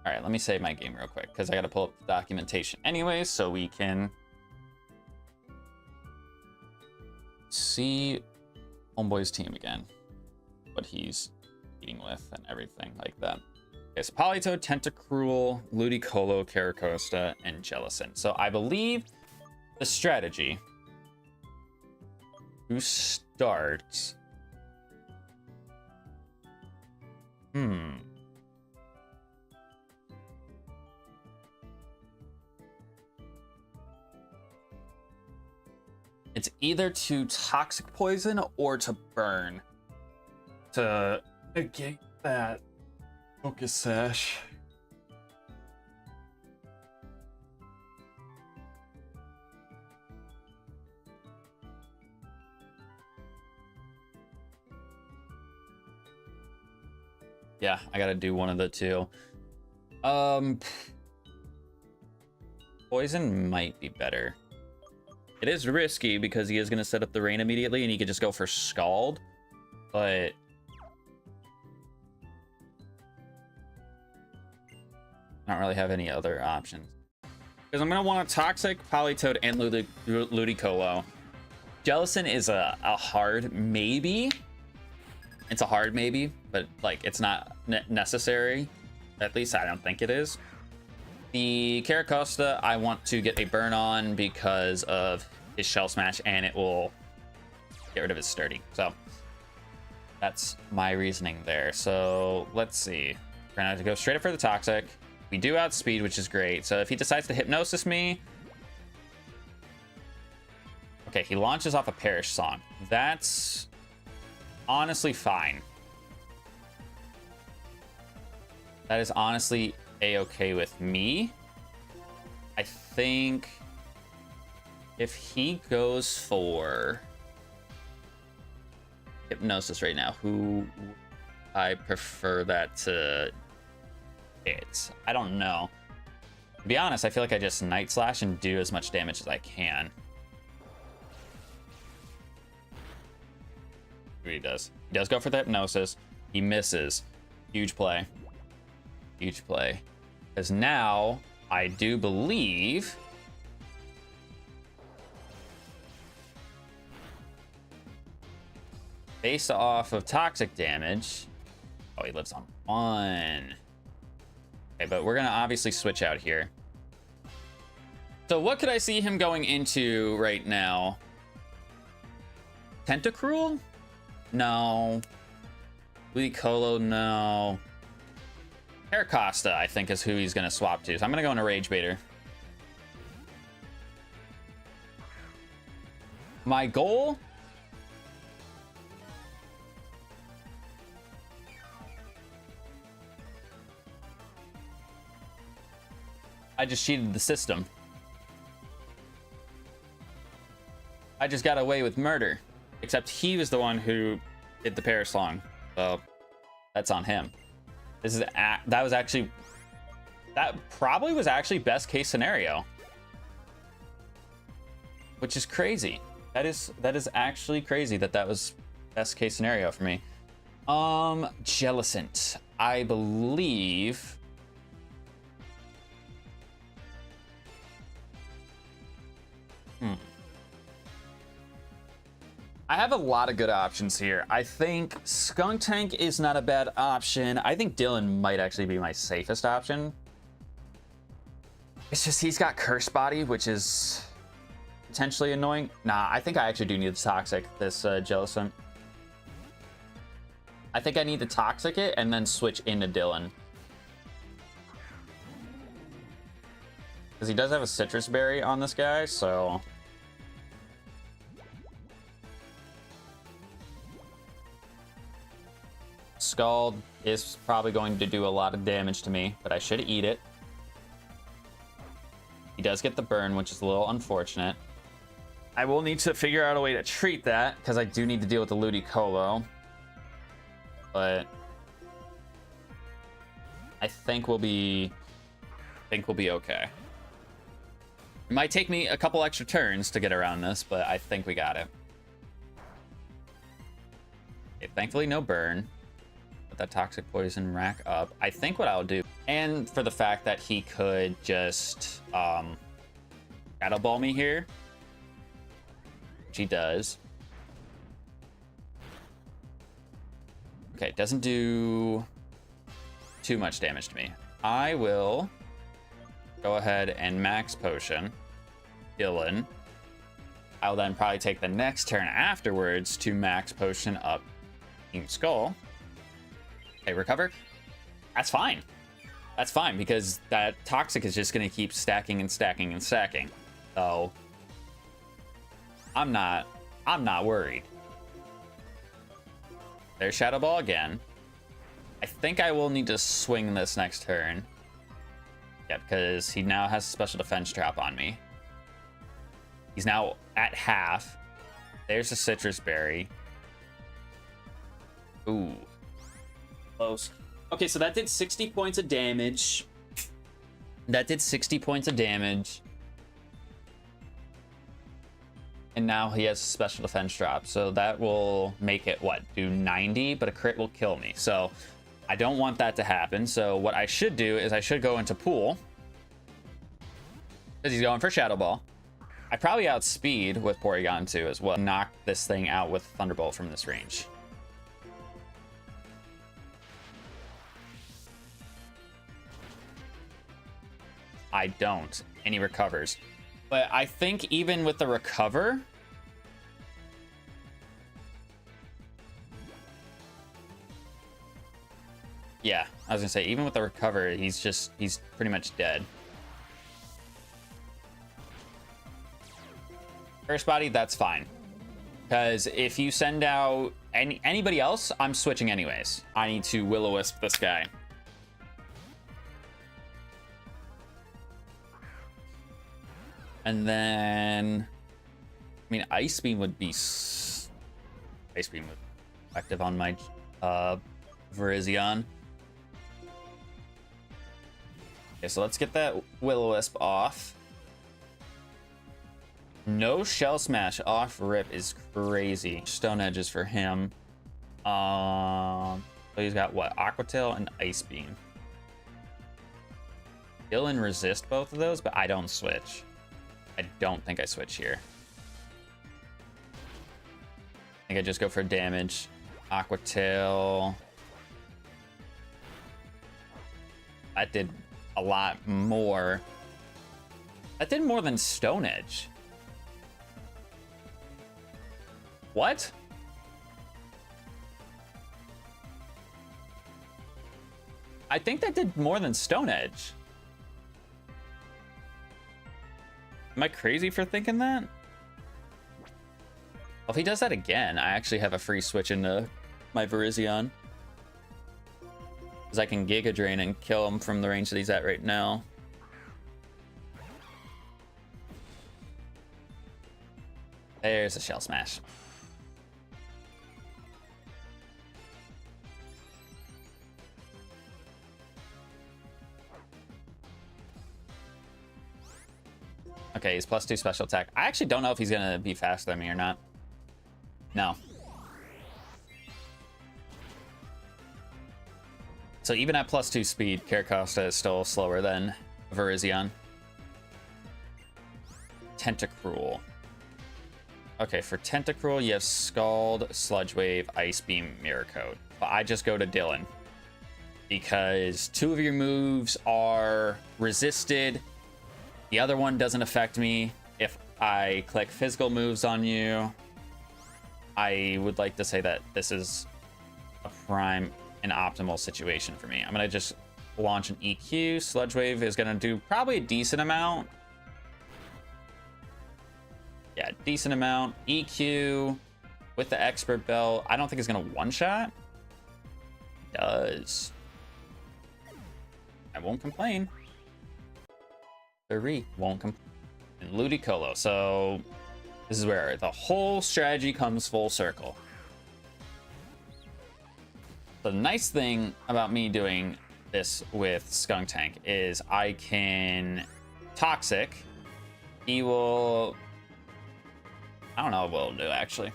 [SPEAKER 1] All right, let me save my game real quick because I got to pull up the documentation anyway so we can see Homeboy's team again, what he's eating with and everything like that. Okay, so Politoed, Tentacruel, Ludicolo, Caracosta, and Jellicent. So I believe the strategy to start. It's either to toxic poison or to burn to negate that focus sash. Yeah, I gotta do one of the two. Poison might be better. It is risky because he is going to set up the rain immediately and he could just go for Scald, but I don't really have any other options. Because I'm going to want a Toxic, Politoed, and Ludicolo. Jellicent is a hard maybe. It's a hard maybe, but like it's not necessary. At least I don't think it is. The Caracosta, I want to get a burn on because of his Shell Smash, and it will get rid of his Sturdy. So that's my reasoning there. So let's see. We're gonna have to go straight up for the Toxic. We do outspeed, which is great. So if he decides to hypnosis me... Okay, he launches off a Perish Song. That's honestly fine. That is honestly a-okay with me. I think if he goes for hypnosis right now, who I prefer that to hit? I don't know. To be honest, I feel like I just Night Slash and do as much damage as I can. He does. He does go for the hypnosis. He misses. Huge play. Huge play. Because now I do believe based off of toxic damage. Oh, he lives on 1. Okay, but we're gonna obviously switch out here. So what could I see him going into right now? Tentacruel? No. Ludicolo, no. Paracosta, I think, is who he's going to swap to. So I'm going to go into Rage Baiter. My goal? I just cheated the system. I just got away with murder. Except he was the one who did the Perish Song. So that's on him. This is that probably was actually best case scenario, which is crazy. That is actually crazy that was best case scenario for me. Jellicent, I believe. I have a lot of good options here. I think Skunk Tank is not a bad option. I think Dylan might actually be my safest option. It's just he's got Curse Body, which is potentially annoying. Nah, I think I actually do need the Toxic, this Jellicent. I think I need to Toxic it and then switch into Dylan. Because he does have a Citrus Berry on this guy, so... Scald is probably going to do a lot of damage to me, but I should eat it. He does get the burn, which is a little unfortunate. I will need to figure out a way to treat that, because I do need to deal with the Ludicolo. But I think we'll be okay. It might take me a couple extra turns to get around this, but I think we got it. Okay, thankfully no burn. Let that Toxic Poison rack up. I think what I'll do, and for the fact that he could just Shadow Ball me here, which he does. Okay, doesn't do too much damage to me. I will go ahead and Max Potion Dylan. I'll then probably take the next turn afterwards to Max Potion up Team Skull. Okay, recover. That's fine. That's fine, because that Toxic is just going to keep stacking and stacking and stacking. So I'm not worried. There's Shadow Ball again. I think I will need to swing this next turn. Yeah, because he now has a special defense trap on me. He's now at half. There's a Citrus Berry. Ooh. Close. Okay, so that did 60 points of damage. That did 60 points of damage. And now he has a special defense drop. So that will make it, what, do 90? But a crit will kill me. So I don't want that to happen. So what I should do is I should go into Pool. Because he's going for Shadow Ball. I probably outspeed with Porygon too as well. Knock this thing out with Thunderbolt from this range. I don't. And he recovers. But I think even with the recover... Yeah, I was gonna say, even with the recover, he's pretty much dead. First body, that's fine. Because if you send out anybody else, I'm switching anyways. I need to will-o-wisp this guy. And then, I mean, Ice Beam would be... Ice Beam would be effective on my Virizion. Okay, so let's get that will-o-wisp off. No Shell Smash off rip is crazy. Stone Edges for him. So he's got what? Aqua Tail and Ice Beam. Dylan resist both of those, but I don't switch. I don't think I switch here. I think I just go for damage. Aqua Tail. That did a lot more. That did more than Stone Edge. What? I think that did more than Stone Edge. Am I crazy for thinking that? Well, if he does that again, I actually have a free switch into my Virizion. Because I can Giga Drain and kill him from the range that he's at right now. There's a Shell Smash. Okay, he's +2 special attack. I actually don't know if he's gonna be faster than me or not. No. So even at +2 speed, Caracosta is still slower than Virizion. Tentacruel. Okay, for Tentacruel, you have Scald, Sludge Wave, Ice Beam, Mirror Coat. But I just go to Dylan. Because 2 of your moves are resisted. The other one doesn't affect me. If I click physical moves on you, I would like to say that this is a prime and optimal situation for me. I'm gonna just launch an EQ. Sludge Wave is gonna do probably a decent amount. Yeah, decent amount. EQ with the Expert Belt. I don't think it's gonna one-shot. It does. I won't complain. Won't complain. And Ludicolo. So this is where the whole strategy comes full circle. The nice thing about me doing this with Skunk Tank is I can Toxic. He will... I don't know what he'll do, actually.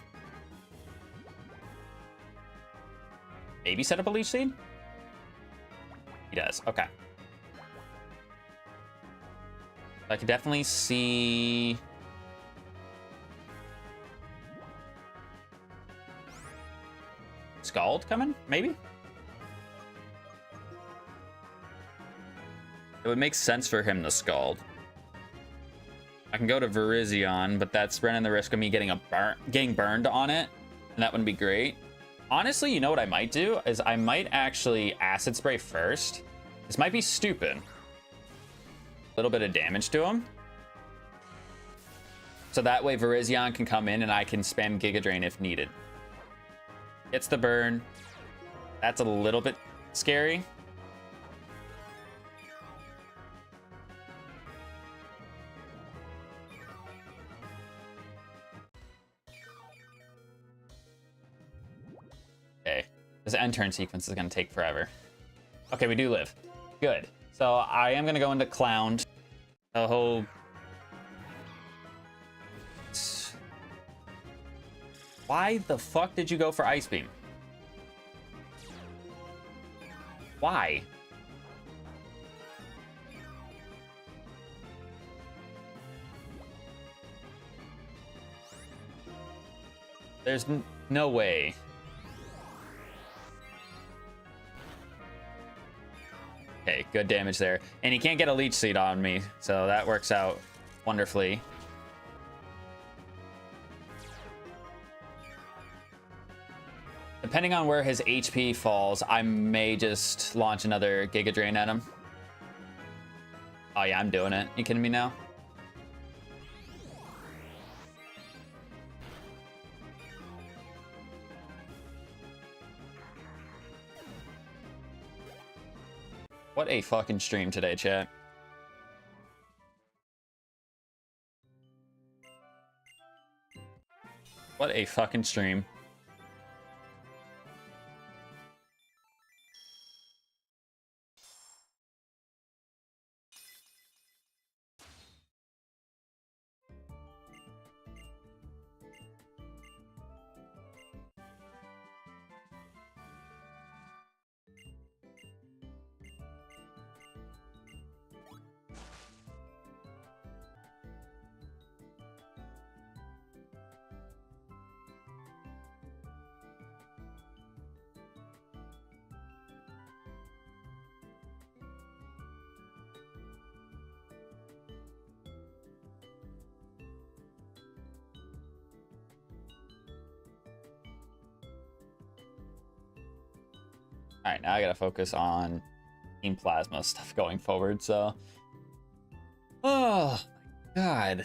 [SPEAKER 1] Maybe set up a Leech Seed? He does. Okay. I could definitely see... Scald coming, maybe? It would make sense for him to Scald. I can go to Virizion, but that's running the risk of me getting burned on it, and that wouldn't be great. Honestly, you know what I might do? Is I might actually Acid Spray first. This might be stupid. Little bit of damage to him. So that way Virizion can come in and I can spam Giga Drain if needed. Gets the burn. That's a little bit scary. Okay. This end turn sequence is going to take forever. Okay, we do live. Good. So I am going to go into Clown. Oh. Why the fuck did you go for Ice Beam? Why? There's no way. Okay, good damage there. And he can't get a Leech Seed on me, so that works out wonderfully. Depending on where his HP falls, I may just launch another Giga Drain at him. Oh yeah, I'm doing it. You kidding me now? What a fucking stream today, chat. What a fucking stream. All right, now I gotta focus on Team Plasma stuff going forward, so. Oh, my God.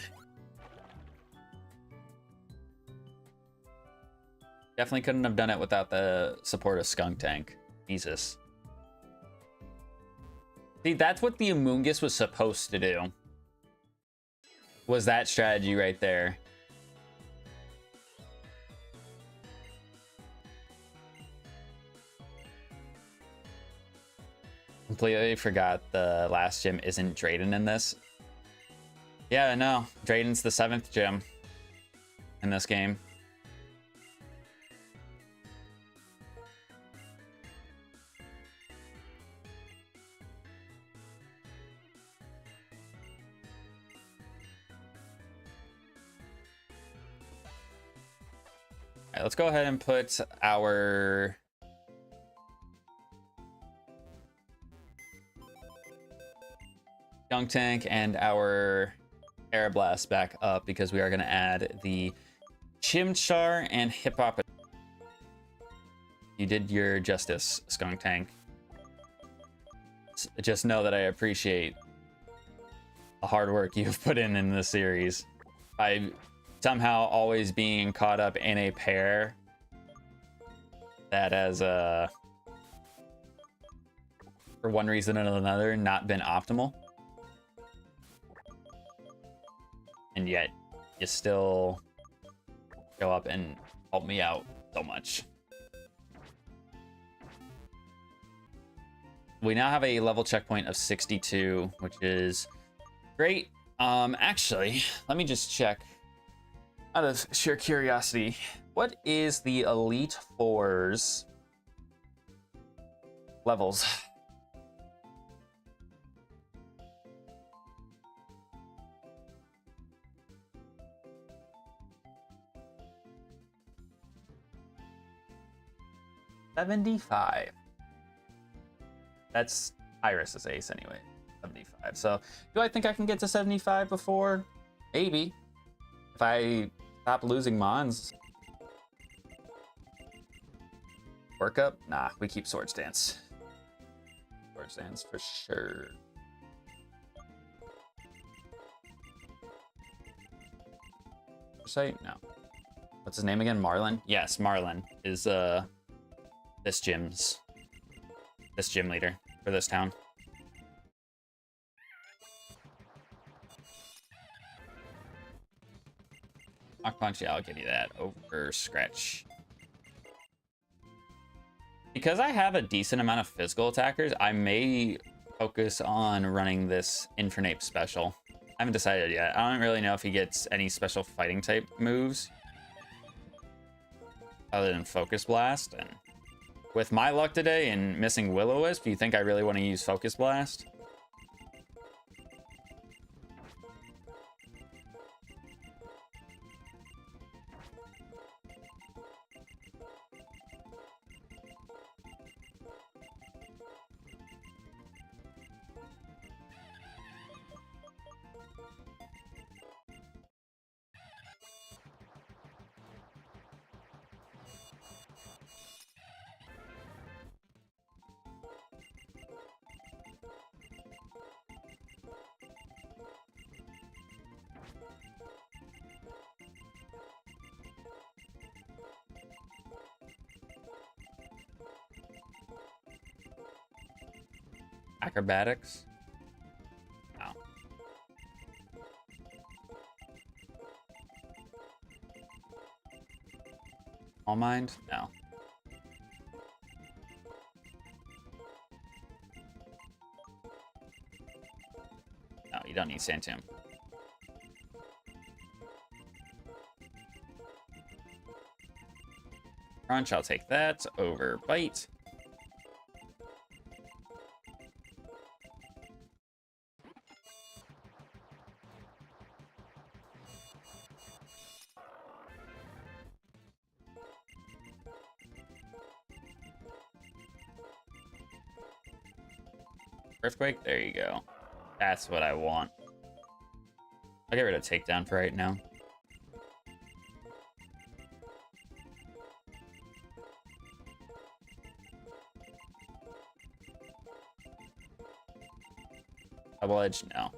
[SPEAKER 1] Definitely couldn't have done it without the support of Skunk Tank. Jesus. See, that's what the Amoongus was supposed to do. Was that strategy right there. Completely forgot the last gym isn't Drayden in this. Yeah, no. Drayden's the 7th gym in this game. All right, let's go ahead and put our Skunk Tank and our Aeroblast back up because we are going to add the Chimchar and Hippop. You did your justice, Skunk Tank. Just know that I appreciate the hard work you've put in this series. By somehow always being caught up in a pair that has, for one reason or another, not been optimal. And yet, you still show up and help me out so much. We now have a level checkpoint of 62, which is great. Actually, let me just check out of sheer curiosity. What is the Elite Four's levels? $75. That's Iris's ace anyway. 75. So do I think I can get to 75 before? Maybe. If I stop losing Mons. Work up? Nah, we keep Swords Dance. Swords Dance for sure. Site? No. What's his name again? Marlin? Yes, Marlin is this gym leader for this town. Rock Punch, yeah, I'll give you that over Scratch. Because I have a decent amount of physical attackers, I may focus on running this Infernape special. I haven't decided yet. I don't really know if he gets any special fighting type moves other than Focus Blast. And with my luck today and missing Will-O-Wisp, do you think I really want to use Focus Blast? Acrobatics? No. All Mind? No. No, you don't need Sand Tomb. Crunch, I'll take that over Bite. Earthquake, there you go. That's what I want. I'll get rid of Takedown for right now. Double Edge, no.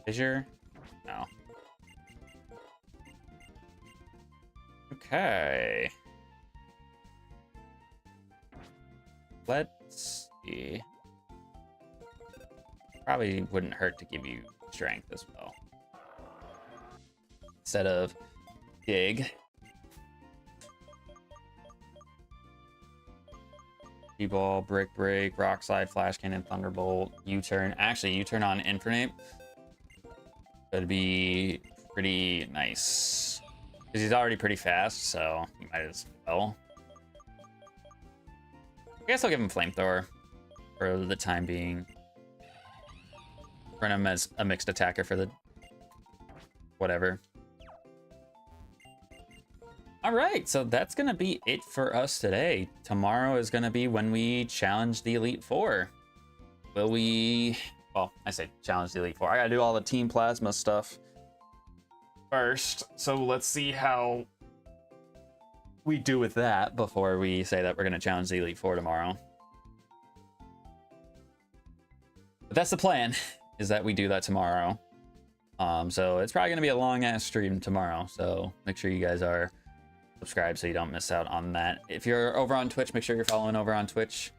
[SPEAKER 1] Fissure? No. Okay. Let's see. Probably wouldn't hurt to give you strength as well. Instead of dig. T-ball, brick break, rock slide, flash cannon, thunderbolt, U-turn. Actually, U-turn on Infernape would be pretty nice. Because he's already pretty fast, so you might as well. I guess I'll give him Flamethrower for the time being. Run him as a mixed attacker for the whatever. All right, so that's going to be it for us today. Tomorrow is going to be when we challenge the Elite Four. Will we... Well, I say challenge the Elite Four. I got to do all the Team Plasma stuff first. So let's see how we do with that before we say that we're going to challenge the Elite Four tomorrow. But that's the plan, is that we do that tomorrow. So it's probably going to be a long-ass stream tomorrow. So make sure you guys are subscribed so you don't miss out on that. If you're over on Twitch, make sure you're following over on Twitch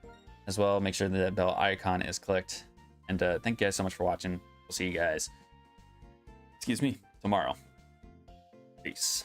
[SPEAKER 1] as well. Make sure that bell icon is clicked. And thank you guys so much for watching. We'll see you guys, excuse me, tomorrow. Peace.